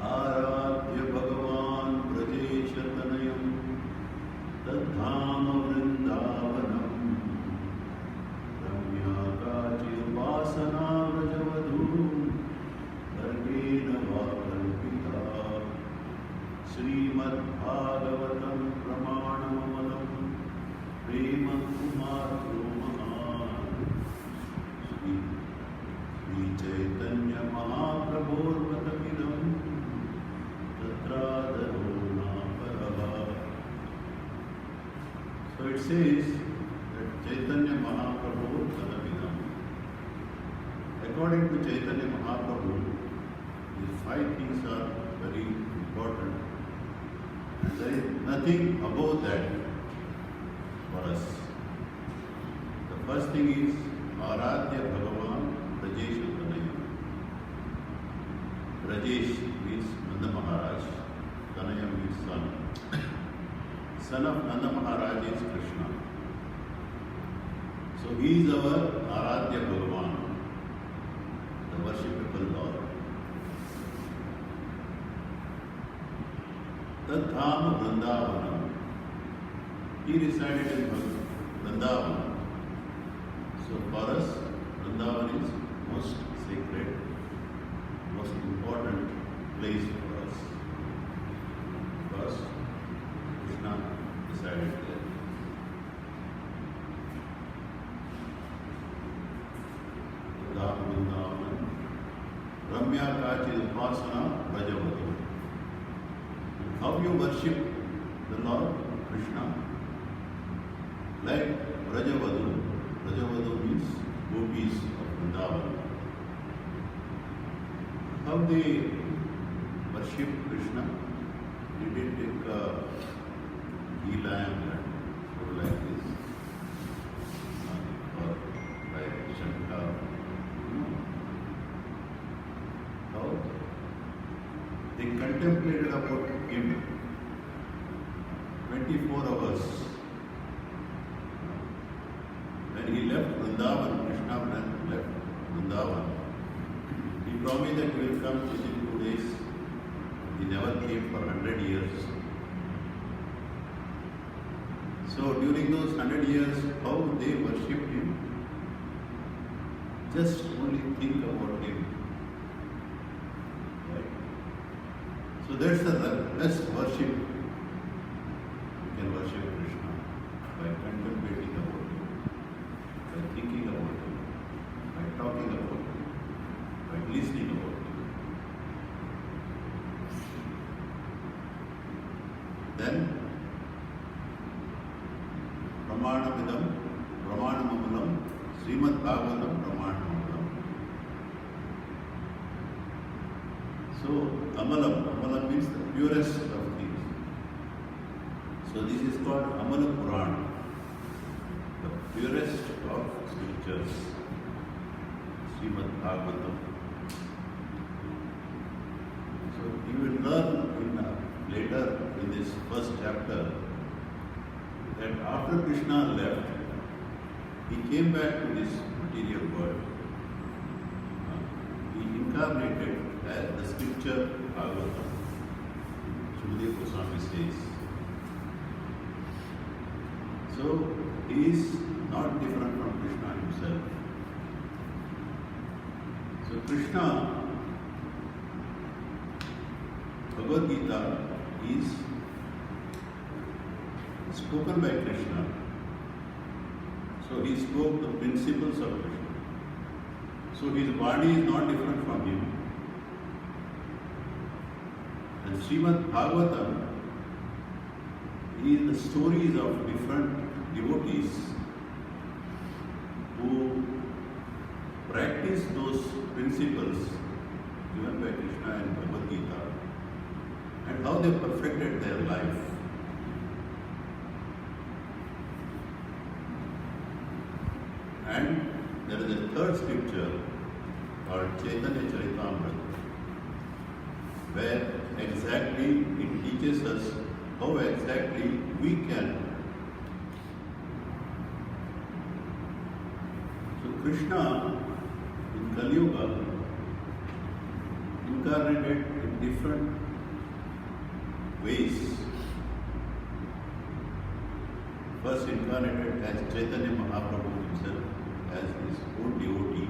Aradhya Bhagavan Brajesha Tanayam Tadhama Vrindavanam Ramya Kachir Vasana Vrajavadhu Dharmena Vakalpita Srimad Bhagavatam Pramanamalam Prema Kumar Mahan Shri Chaitanya Mahaprabhu Vatamidam Tatradaro Naparaha. So it says that Chaitanya Mahaprabhu Vatamidam. According to Chaitanya Mahaprabhu, these 5 things are very important, and there is nothing above that for us. The first thing is Aradhya Bhagavan Brajesh Tanayam. Brajesh means Nanda Maharaj, Tanayam means son. Son of Nanda Maharaj is Krishna. So he is our Aradhya Bhagavan, the worshipable Lord. Tadhama Vrindavanam. He resided in Vrindavan. So for us, Vrindavan is most sacred, most important place for us. Because Krishna decided there. Vrindavan, Ramya Kachid Upasana Brajavati. How you worship the Lord Krishna? Like Brajavadu. Brajavadu means gopis of Vrindavan. How they worship Krishna? They did take a ghee lamp and so like this, or like Shankar. How they contemplated about him 24 hours. When he left Vrindavan, Krishna left Vrindavan, he promised that he will come within 2 days. He never came for 100 years. So during those 100 years, how they worshipped him? Just only think about him. Right? So that's the best worship. You can worship Krishna by contemplating about him, by thinking about him, by talking about him, by listening about him. Then Pramanamidam, Pramanamamulam, Srimad Bhagavatam, Pramanamamulam. So Amalam means the purest of things. So this is called Amala Purana, the purest of scriptures, Srimad Bhagavatam. So you will learn later in this first chapter that after Krishna left, he came back to this material world. He incarnated as the scripture Bhagavatam. Shukadeva Goswami says. So he is not different from Krishna himself. So Krishna, Bhagavad Gita is spoken by Krishna. So he spoke the principles of Krishna. So his body is not different from him. And Srimad Bhagavatam is the stories of different devotees who practice those principles given by Krishna in Bhagavad Gita and how they perfected their life. And there is a third scripture called Chaitanya Charitamrita, where exactly it teaches us how exactly we can. So Krishna in Kali Yuga incarnated in different ways. First incarnated as Chaitanya Mahaprabhu himself, as his own devotee,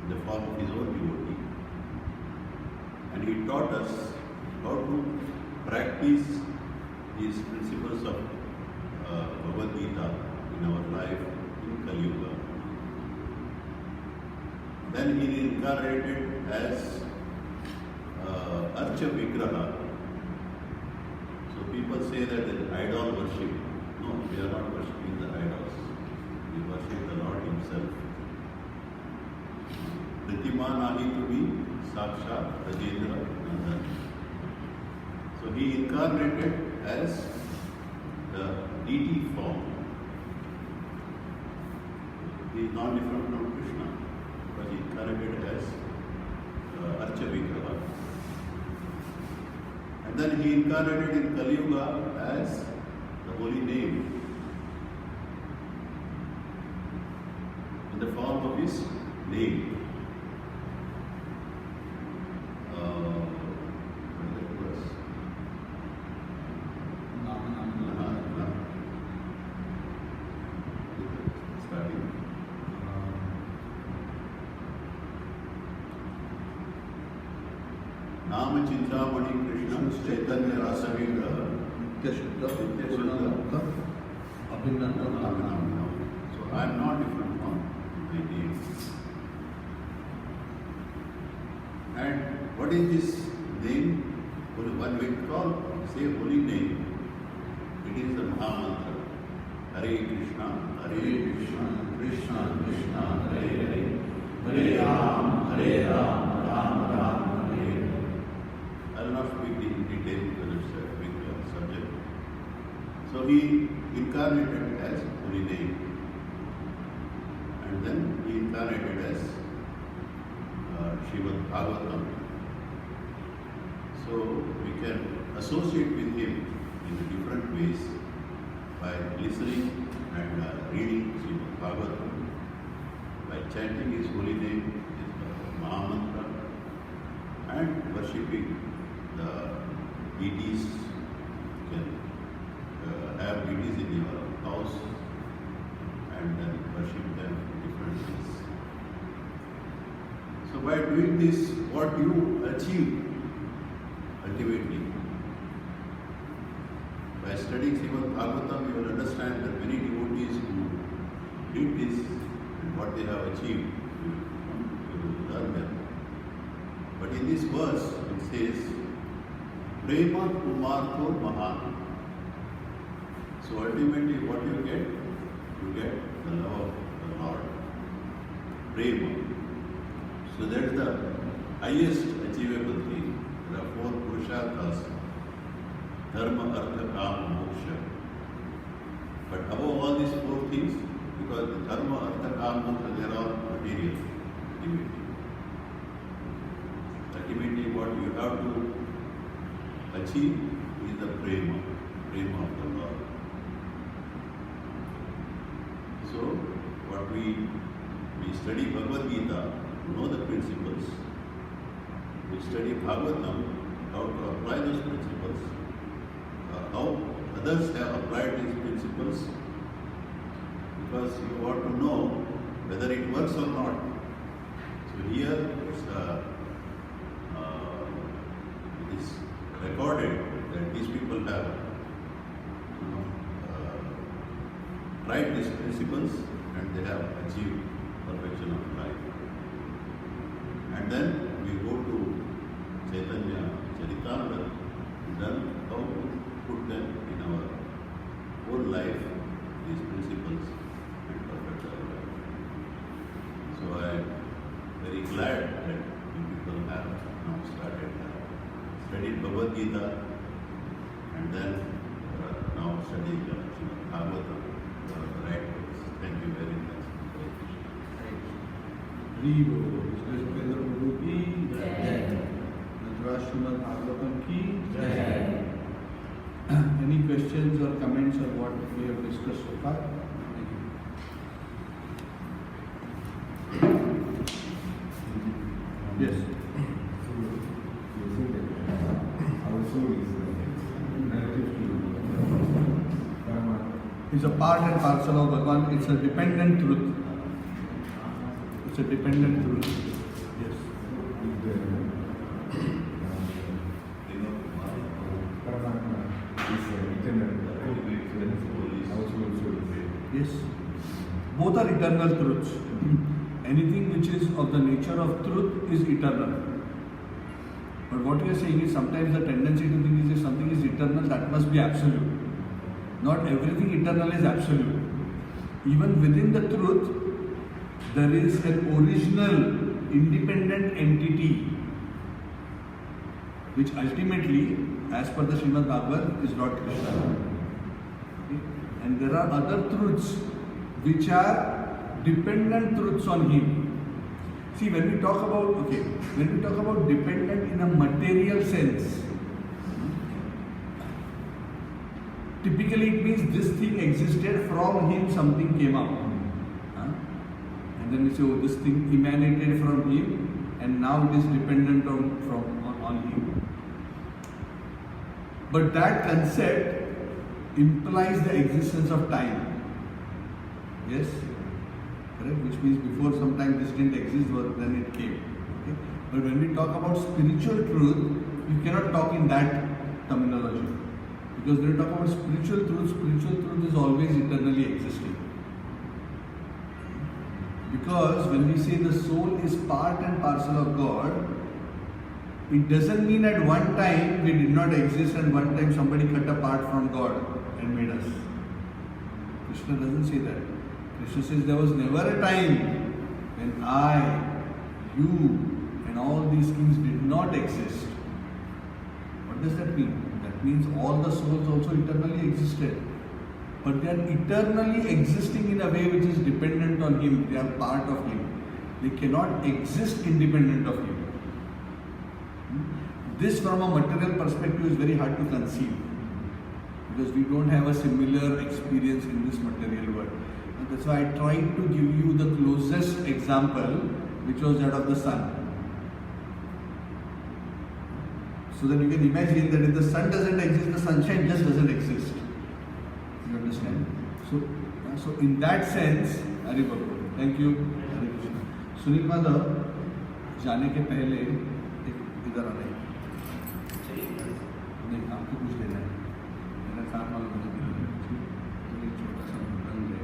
in the form of his own devotee. And he taught us how to practice these principles of Bhagavad Gita in our life in Kali Yuga. Then he incarnated as Archa Vigraha. So people say that it is idol worship. No, we are not worshipping the idols. We worship the Lord Himself. Pritiman Ahitumi Sakshat Rajendra Nandan. So he incarnated as the deity form. He is not different from Krishna, but he incarnated as Archa Vigraha. And then he incarnated in Kali Yuga as the holy name in the form of his name. Chudamani Krishna Chaitanya Rasavinda Nityashuddha Nityashuddha Purnamukta Abhinanam Abhinanam. So I am not different from my name. And what is this name? When we say holy name, it is the Mahamantra. Hare Krishna, Hare Krishna, Krishna Krishna, Hare Hare, Hare Ram, Hare Ram, Ram Ram, Hare Hare. I will not speak in detail because it's a big subject. So he incarnated as holy name, and then he incarnated as Srimad Bhagavtam. So we can associate with him in different ways by listening and reading Srimad Bhagavatam, by chanting his holy name, his Mahamantra, and worshipping the deities. You can have deities in your house and then worship them in different ways. So by doing this, what you achieve ultimately, by studying Srimad Bhagavatam, you will understand that many devotees who did this and what they have achieved, you will learn them. But in this verse, it says, Prema Kumarto Mahan. So ultimately, what you get the love of the Lord. Prema. So that is the highest achievable thing. There are 4 Purusharthas: Dharma, Artha, Kama, Moksha. But above all these 4 things, because the Dharma, Artha, Kama, Moksha, they are all material. Ultimately, what you have to achieve is the prema of the Lord. So, what we study Bhagavad Gita to know the principles. We study Bhagavatam, how to apply those principles, how others have applied these principles, because you want to know whether it works or not. So here it is recorded that these people have tried these principles and they have achieved perfection of life. And then we go to Chaitanya Charitamrita, then how to put them in our whole life, these principles, and perfect our life. So I am very glad that you people have now started studied Bhagavad Gita and then now studying Srimad Bhagavatam, the right ways. Thank you very much. Shri GauraChandra Das prabhu ki jai. Srimad Bhagavatam ki jai. Any questions or comments on what we have discussed so far? Yes. It's a part and parcel of Bhagavan. It's a dependent truth. It's a dependent truth. Yes. Yes. Both are eternal truths. Anything which is of the nature of truth is eternal. But what we are saying is sometimes the tendency to think is if something is eternal, that must be absolute. Not everything eternal is absolute. Even within the truth, there is an original, independent entity which ultimately, as per the Srimad Bhagavatam, is Lord Krishna. Okay? And there are other truths which are dependent truths on Him. See, when we talk about dependent in a material sense, typically it means this thing existed, from Him something came up. And then we say, oh, this thing emanated from Him and now it is dependent on Him. But that concept implies the existence of time. Yes? Correct? Which means before sometime this didn't exist, then it came. Okay? But when we talk about spiritual truth, you cannot talk in that terminology. Because when you talk about spiritual truth is always eternally existing. Because when we say the soul is part and parcel of God, it doesn't mean at one time we did not exist and one time somebody cut a part from God and made us. Krishna doesn't say that. Krishna says there was never a time when I, you and all these things did not exist. What does that mean? That means all the souls also eternally existed. But they are eternally existing in a way which is dependent on Him. They are part of Him. They cannot exist independent of Him. This from a material perspective is very hard to conceive. Because we don't have a similar experience in this material world. And that's why I tried to give you the closest example, which was that of the sun. So that you can imagine that if the sun doesn't exist, the sunshine just doesn't exist. You understand? So in that sense, Hari Bhagwan. Thank you. Hare Krishna. Sunil Mother, जाने के पहले इधर आ रहे नहीं आपको कुछ देना है मेरा काम वाला मुझे देना है तो एक छोटा सा बटन ले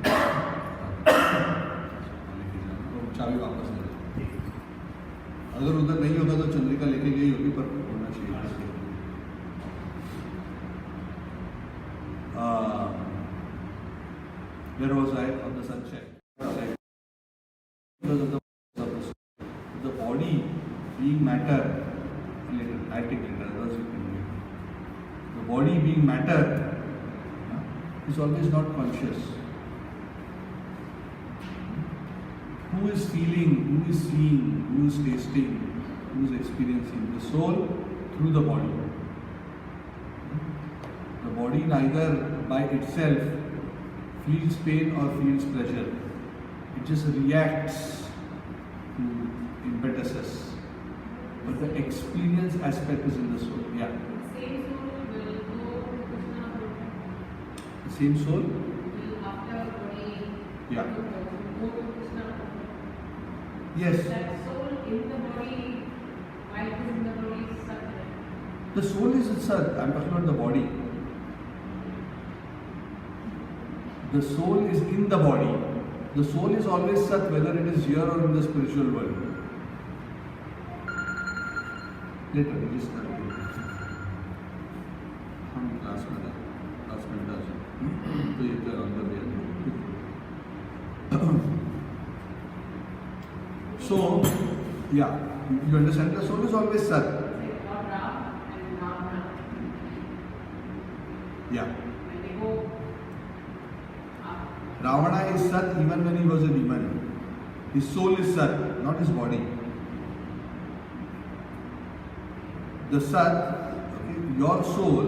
लेके जाना और चाबी वापस ले जाना अगर उधर नहीं होता तो चंद्रिका लेके गई होगी पर होना चाहिए where was I of the sunshine because of the body being matter later I take later others you can do it. The body being matter is always not conscious. Who is feeling, who is seeing, who is tasting, who is experiencing? The soul through the body. The body neither by itself feels pain or feels pleasure. It just reacts to impetuses. But the experience aspect is in the soul. Yeah. Same soul will go to Krishna. The same soul? Will after body Yeah. go to Krishna. Yes. That soul in the body, while it is in the body, is Sat. The soul is Sat. I'm talking about the body. The soul is in the body. The soul is always Sat, whether it is here or in the spiritual world. Later, it is Sat. हम class में था, class में था, तो ये तो अंदर भी So, yeah, you understand? The soul is always Sat. Not Ram and Ravana. Yeah. When they go up. Ravana is Sat even when he was a demon. His soul is Sat, not his body. The Sat, okay, your soul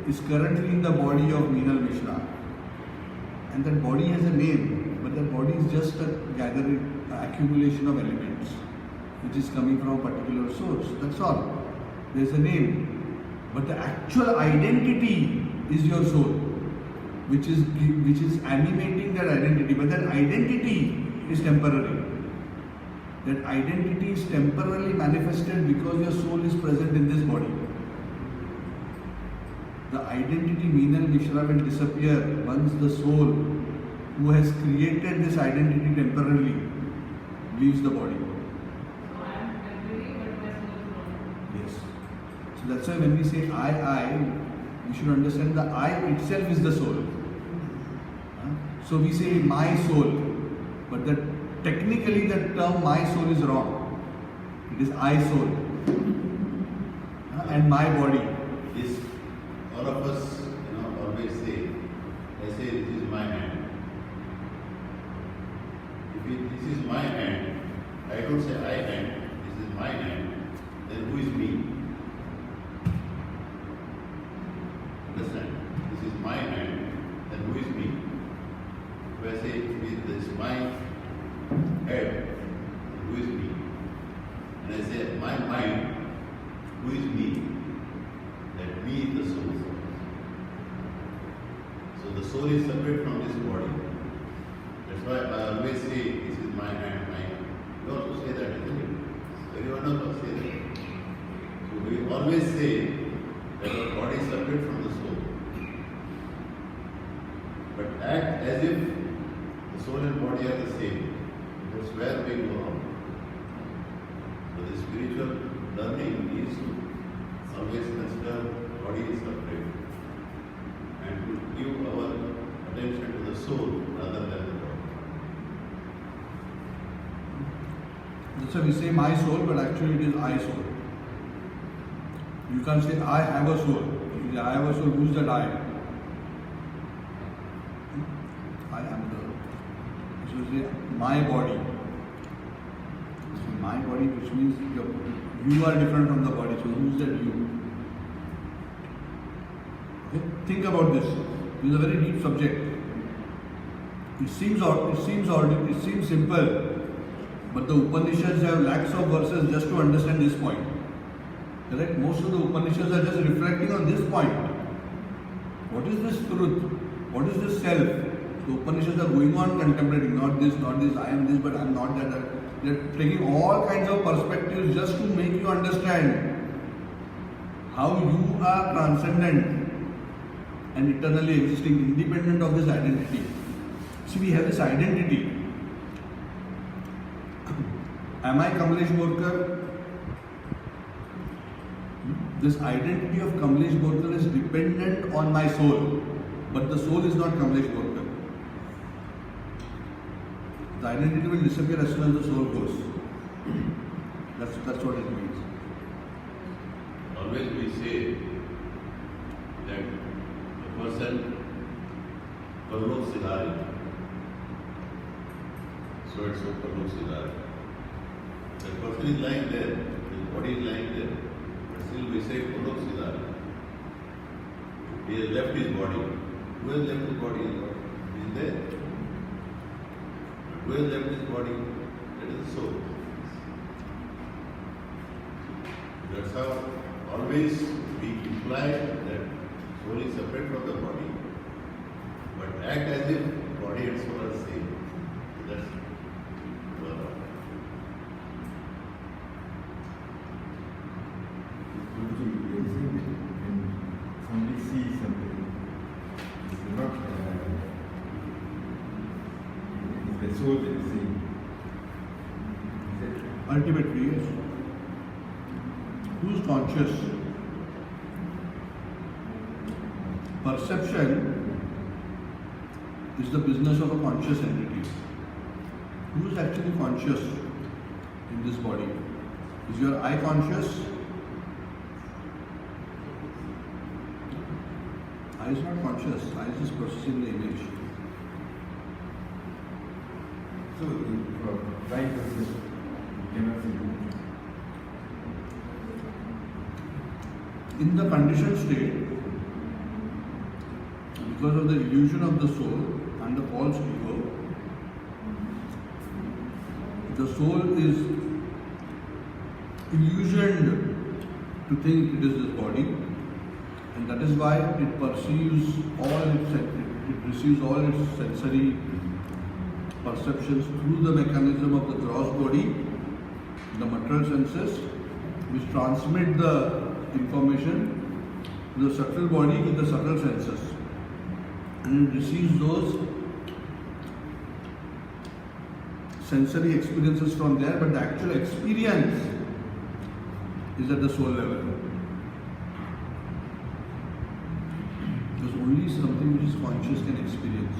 is currently in the body of Meenal Mishra. And that body has a name, but that body is just a gathering, accumulation of elements, which is coming from a particular source. That's all. There's a name. But the actual identity is your soul, which is animating that identity. But that identity is temporary. That identity is temporarily manifested because your soul is present in this body. The identity Meenal Mishra will disappear once the soul who has created this identity temporarily leaves the body. So I am temporary, but my soul is not. Yes. So that's why when we say I, we should understand the I itself is the soul. So we say my soul, but technically the term my soul is wrong. It is I soul. And my body. This, all of us, always say, I say this is my hand. If this is my hand, I don't say I hand, this is my hand, then who is me? Understand? This is my hand, then who is me? If I say this is my head, then who is me? And I say my mind, who is me? That me is the soul. So the soul is separate from this body. That's why I always say this is my hand, my. You also say that, isn't it? Everyone else say that. So we always say that our body is separate from the soul. But act as if the soul and body are the same. That's where we go wrong. So the spiritual learning is to always consider body is separate and to give our attention to the soul rather than the body. That's why we say my soul, but actually it is I soul. You can't say I have a soul. If I have a soul, who's that I? I am the. So you say my body. So my body, which means you are different from the body. So who's that you? Okay? Think about this. This is a very deep subject. It seems simple. But the Upanishads have lakhs of verses just to understand this point. Correct? Most of the Upanishads are just reflecting on this point. What is this truth? What is this self? The Upanishads are going on contemplating, not this, I am this, but I am not that. They are taking all kinds of perspectives just to make you understand how you are transcendent and eternally existing, independent of this identity. See, we have this identity. Am I Kamlesh Borkar? This identity of Kamlesh Borkar is dependent on my soul, but the soul is not Kamlesh Borkar. The identity will disappear as soon as the soul goes. That's what it means. Always we say that the person Parlok Siddhari, so it's so Parlok Siddhari. The person is lying there, his body is lying there, but still we say Parlok Siddhari. He has left his body. Who has left his body? He is there. Who has left his body? That is the soul. That's how always we imply that soul is separate from the body, but act as if body and soul are the same. That's When somebody sees something, it's not the soul that is seeing. Ultimately, yes. Who's conscious? Perception is the business of a conscious entity. Who is actually conscious in this body? Is your eye conscious? Eye is not conscious. Eye is just processing the image. So, for blind person, you cannot see. In the conditioned state, because of the illusion of the soul and the false ego, the soul is illusioned to think it is this body, and that is why it perceives it receives all its sensory perceptions through the mechanism of the gross body, the material senses, which transmit the information to the subtle body with the subtle senses, and it receives those sensory experiences from there, but the actual experience is at the soul level. Because only something which is conscious can experience.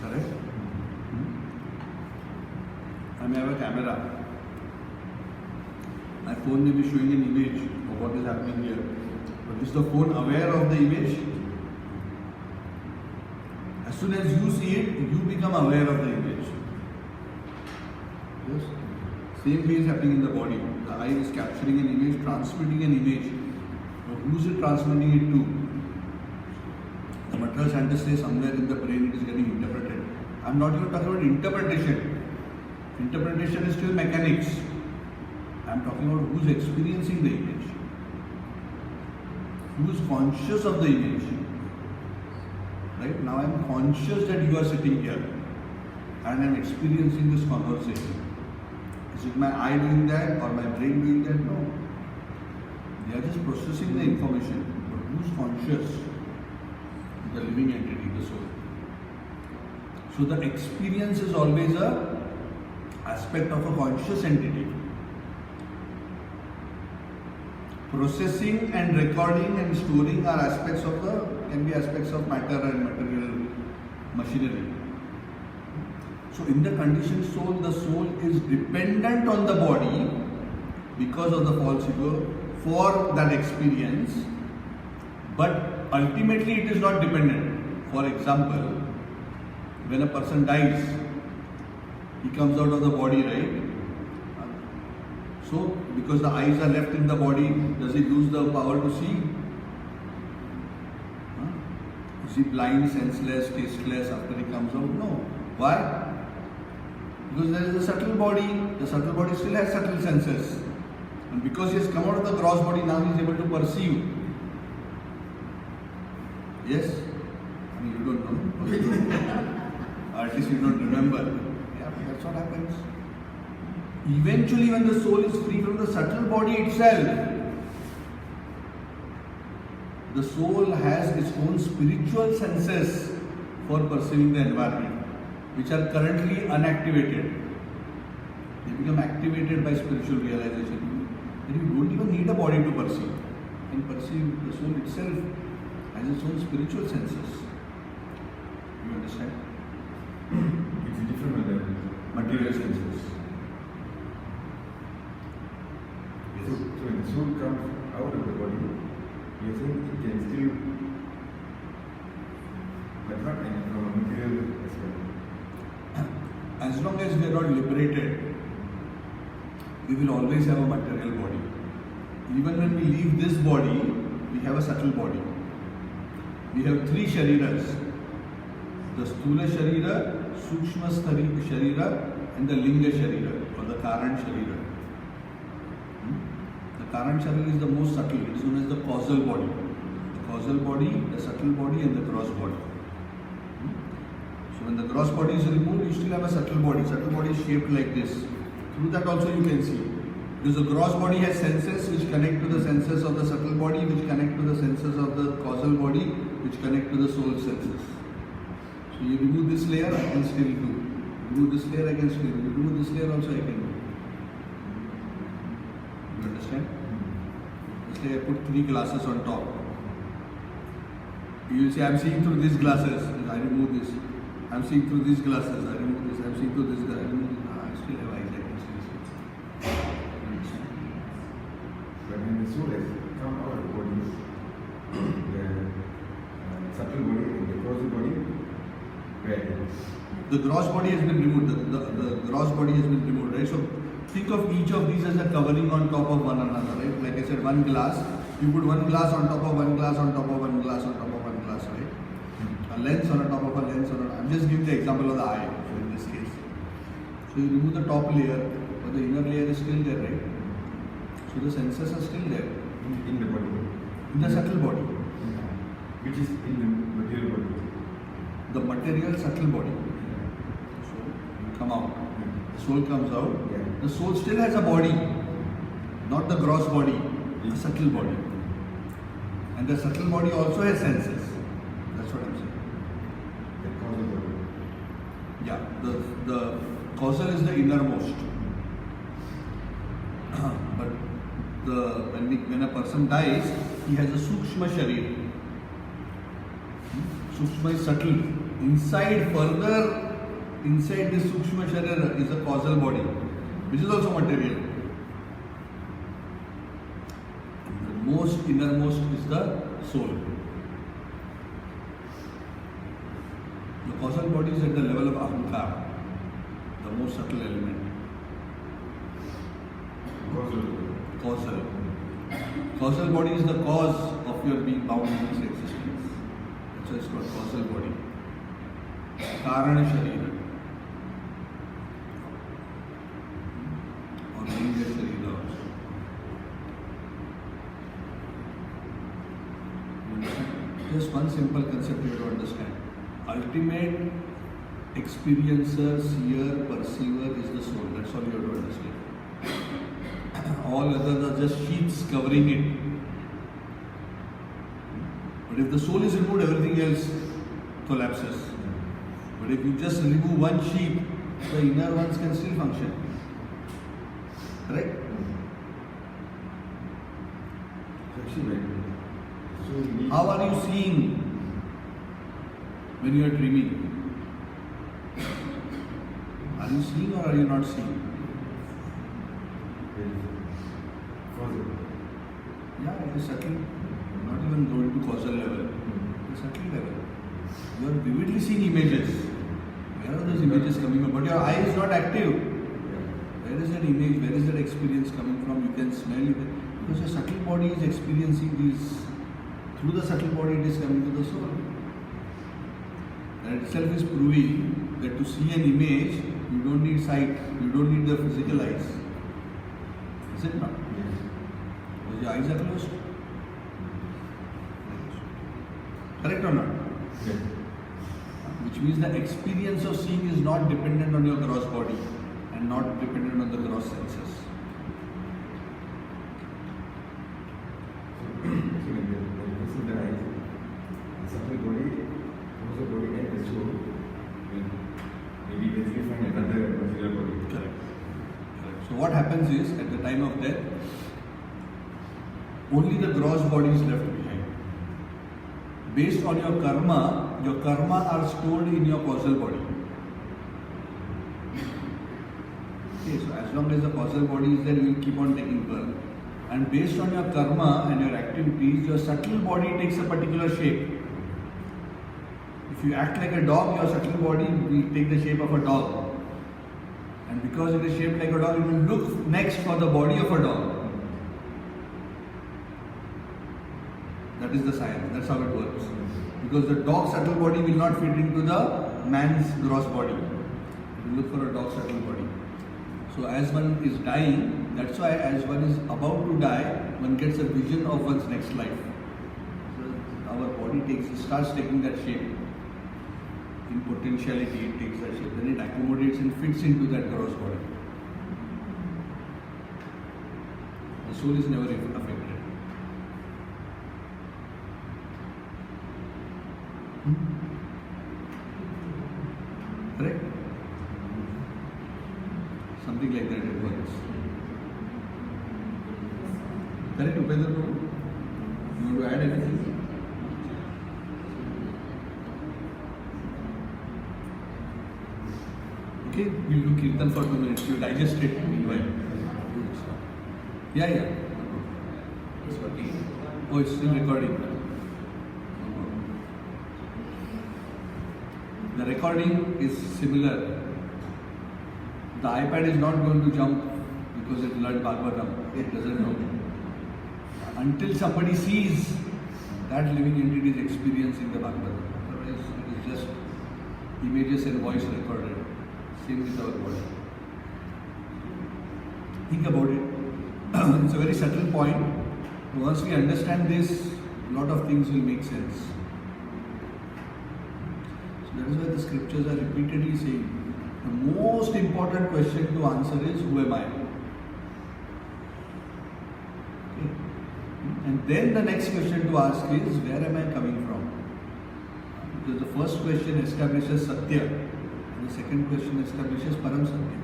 Correct? I may have a camera. My phone may be showing an image of what is happening here. But is the phone aware of the image? As soon as you see it, you become aware of the image. Yes? Same way is happening in the body. The eye is capturing an image, transmitting an image. Now, who is it transmitting it to? The material scientists say somewhere in the brain it is getting interpreted. I am not even talking about interpretation. Interpretation is still mechanics. I am talking about who is experiencing the image. Who is conscious of the image. Right? Now I am conscious that you are sitting here and I am experiencing this conversation. Is it my eye doing that or my brain doing that? No. They are just processing the information. But who's conscious? The living entity, the soul. So the experience is always a aspect of a conscious entity. Processing and recording and storing are aspects of can be aspects of matter and material machinery. So in the conditioned soul, the soul is dependent on the body because of the false ego for that experience, but ultimately it is not dependent. For example, when a person dies, he comes out of the body, right? So, because the eyes are left in the body, does he lose the power to see? Is he blind, senseless, tasteless after he comes out? No. Why? Because there is a subtle body. The subtle body still has subtle senses. And because he has come out of the gross body, now he is able to perceive. Yes? I mean, you don't know. Or at least you don't remember. Yeah, that's what happens. Eventually, when the soul is free from the subtle body itself, the soul has its own spiritual senses for perceiving the environment, which are currently unactivated. They become activated by spiritual realization. And you don't even need a body to perceive. And perceive the soul itself has its own spiritual senses. You understand? It's different than Material senses. So when the soul comes out of the body, you are saying it can still, but not from a material aspect. As long as we are not liberated, we will always have a material body. Even when we leave this body, we have a subtle body. We have three shariras. The Sthula Sharira, Sukshma Sharira and the Linga Sharira or the Karan Sharira. The Karan Sharira is the most subtle. It is known as the causal body. The causal body, the subtle body and the gross body. So when the gross body is removed, you still have a subtle body. Subtle body is shaped like this. Through that also you can see. Because the gross body has senses which connect to the senses of the subtle body, which connect to the senses of the causal body, which connect to the soul senses. So you remove this layer, I can still do. Remove this layer, I can still do. Remove this layer also, I can do. You understand? Let's say I put 3 glasses on top. You will say, I am seeing through these glasses. I remove this. I am seeing through these glasses. I remove this. I am seeing through this. I remove this. I still have eyes. I can still see. But when the soul has come out of the body, the subtle body and the causal body, where it is. The gross body has been removed. The gross body has been removed, right? So think of each of these as a covering on top of one another, right? Like I said, one glass. You put one glass on top of one glass on top of one glass on top of one glass, right? A lens on top of a lens on. I'm just giving the example of the eye in this case. So you remove the top layer, but the inner layer is still there, right? So the senses are still there In the body. in the subtle body, Which is in the material body. the material subtle body. So you come out. The soul comes out. Yeah. The soul still has a body, not the gross body, a subtle body. And the subtle body also has senses. That's what I'm saying. The causal body. Yeah, the causal is the innermost. But when a person dies, he has a sukshma sharir. Sukshma is subtle. Inside this sukshma sharir is a causal body, which is also material. The most innermost is the soul. The causal body is at the level of ahankara, the most subtle element. Causal. Causal body is the cause of your being bound in this existence. That's why it's called causal body. Karana Sharira. Or Linga Sharira also. You understand? Just one simple concept you have to understand. Ultimate experiencer, seer, perceiver is the soul. That's all you have to understand. all others are just sheets covering it. But if the soul is removed, everything else collapses. But if you just remove one sheet, the inner ones can still function. Correct? How are you seeing when you are dreaming? Are you seeing or are you not seeing? Yeah, it is subtle. Not even going to causal level. It is subtle level. You are vividly seeing images. Where are those images coming from? But your eye is not active. Where is that image? Where is that experience coming from? You can smell it. Because your subtle body is experiencing these. Through the subtle body it is coming to the soul. That itself is proving that to see an image, you don't need sight, you don't need the physical eyes. Is it not? Yes. Because your eyes are closed. Correct or not? Yes. Which means the experience of seeing is not dependent on your gross body and not dependent on the gross senses. Correct. So what happens is, at the time of death, only the gross body is left behind. Based on your karma are stored in your causal body. Okay, so as long as the causal body is there, you will keep on taking birth. And based on your karma and your activities, your subtle body takes a particular shape. If you act like a dog, your subtle body will take the shape of a dog. And because it is shaped like a dog, it will look next for the body of a dog. That is the science, that's how it works. Because the dog's subtle body will not fit into the man's gross body. It will look for a dog's subtle body. So as one is dying, that's why as one is about to die, one gets a vision of one's next life. So our body starts taking that shape. In potentiality, it takes that shape. Then it accommodates and fits into that gross body. The soul is never affected. Correct? Something like that it works. Correct, Upendra Prabhu? You want to add anything? Okay, we'll do Kirtan for 2 minutes. You digest it meanwhile. Yeah. It's working. Oh, it's still recording. The recording is similar. The iPad is not going to jump because it learned Bhagavatam. It doesn't know. Until somebody sees that living entity is experiencing the Bhagavatam. Otherwise, it is just images and voice recorded. Same with our body. Think about it. It's a very subtle point. Once we understand this, a lot of things will make sense. So that is why the scriptures are repeatedly saying, the most important question to answer is, who am I? Okay. And then the next question to ask is, where am I coming from? Because the first question establishes Satya, and the second question establishes Param Satya.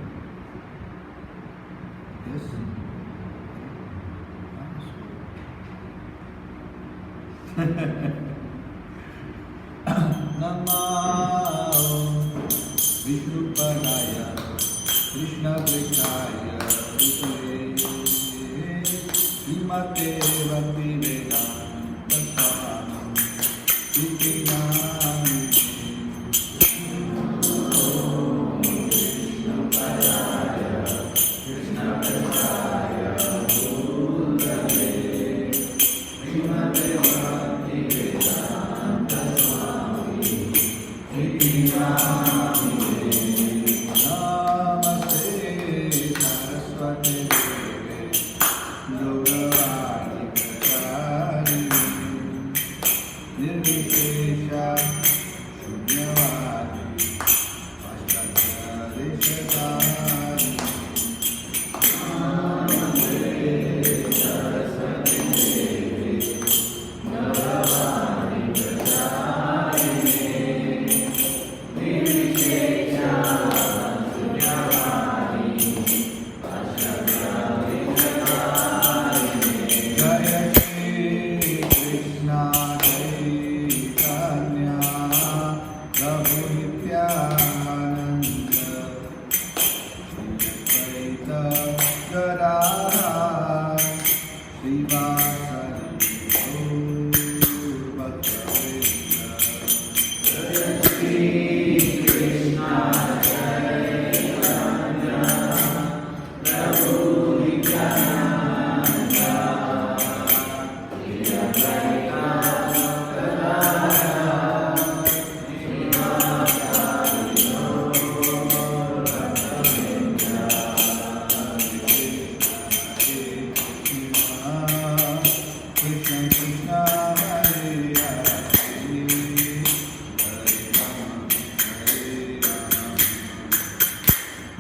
Yes? Namah Vishnupadaya Krishna Prechaya Vishwe Srimate Bhakti Vedanta Swami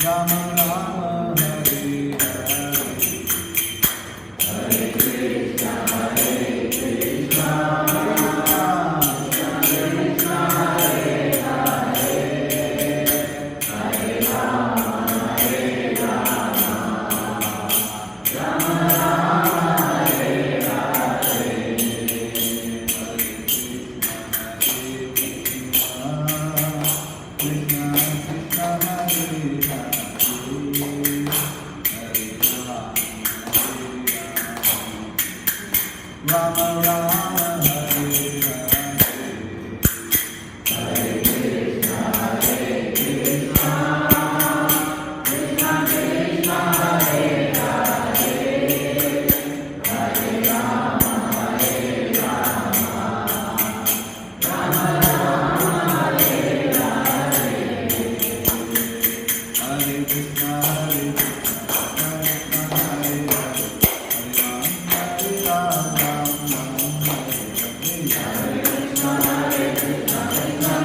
Rama Rama Hare Hare Hare Krishna Krishna Hare Hare Hare Rama Rama Rama Hare Hare Hare Krishna Krishna Krishna Hare Hare Hare Rama Rama Hare Hare Hare Krishna Krishna Krishna Krishna Hare Hare Hare Rama Rama Rama Hare Hare Hare Krishna Krishna Hare Hare Hare Rama Hare Krishna Hare Krishna Krishna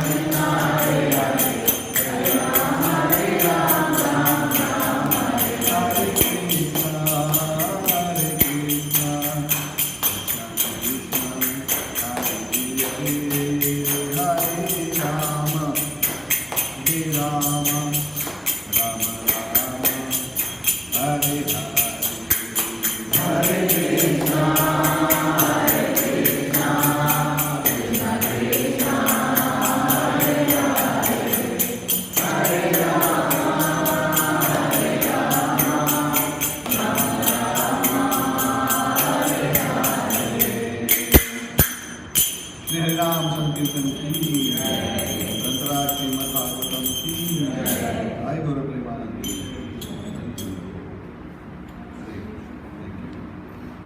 Krishna Hare Hare Hare Rama Hare Krishna Hare Krishna Shri Ram Sankirtan ki, Shrimad Bhagavtam ki.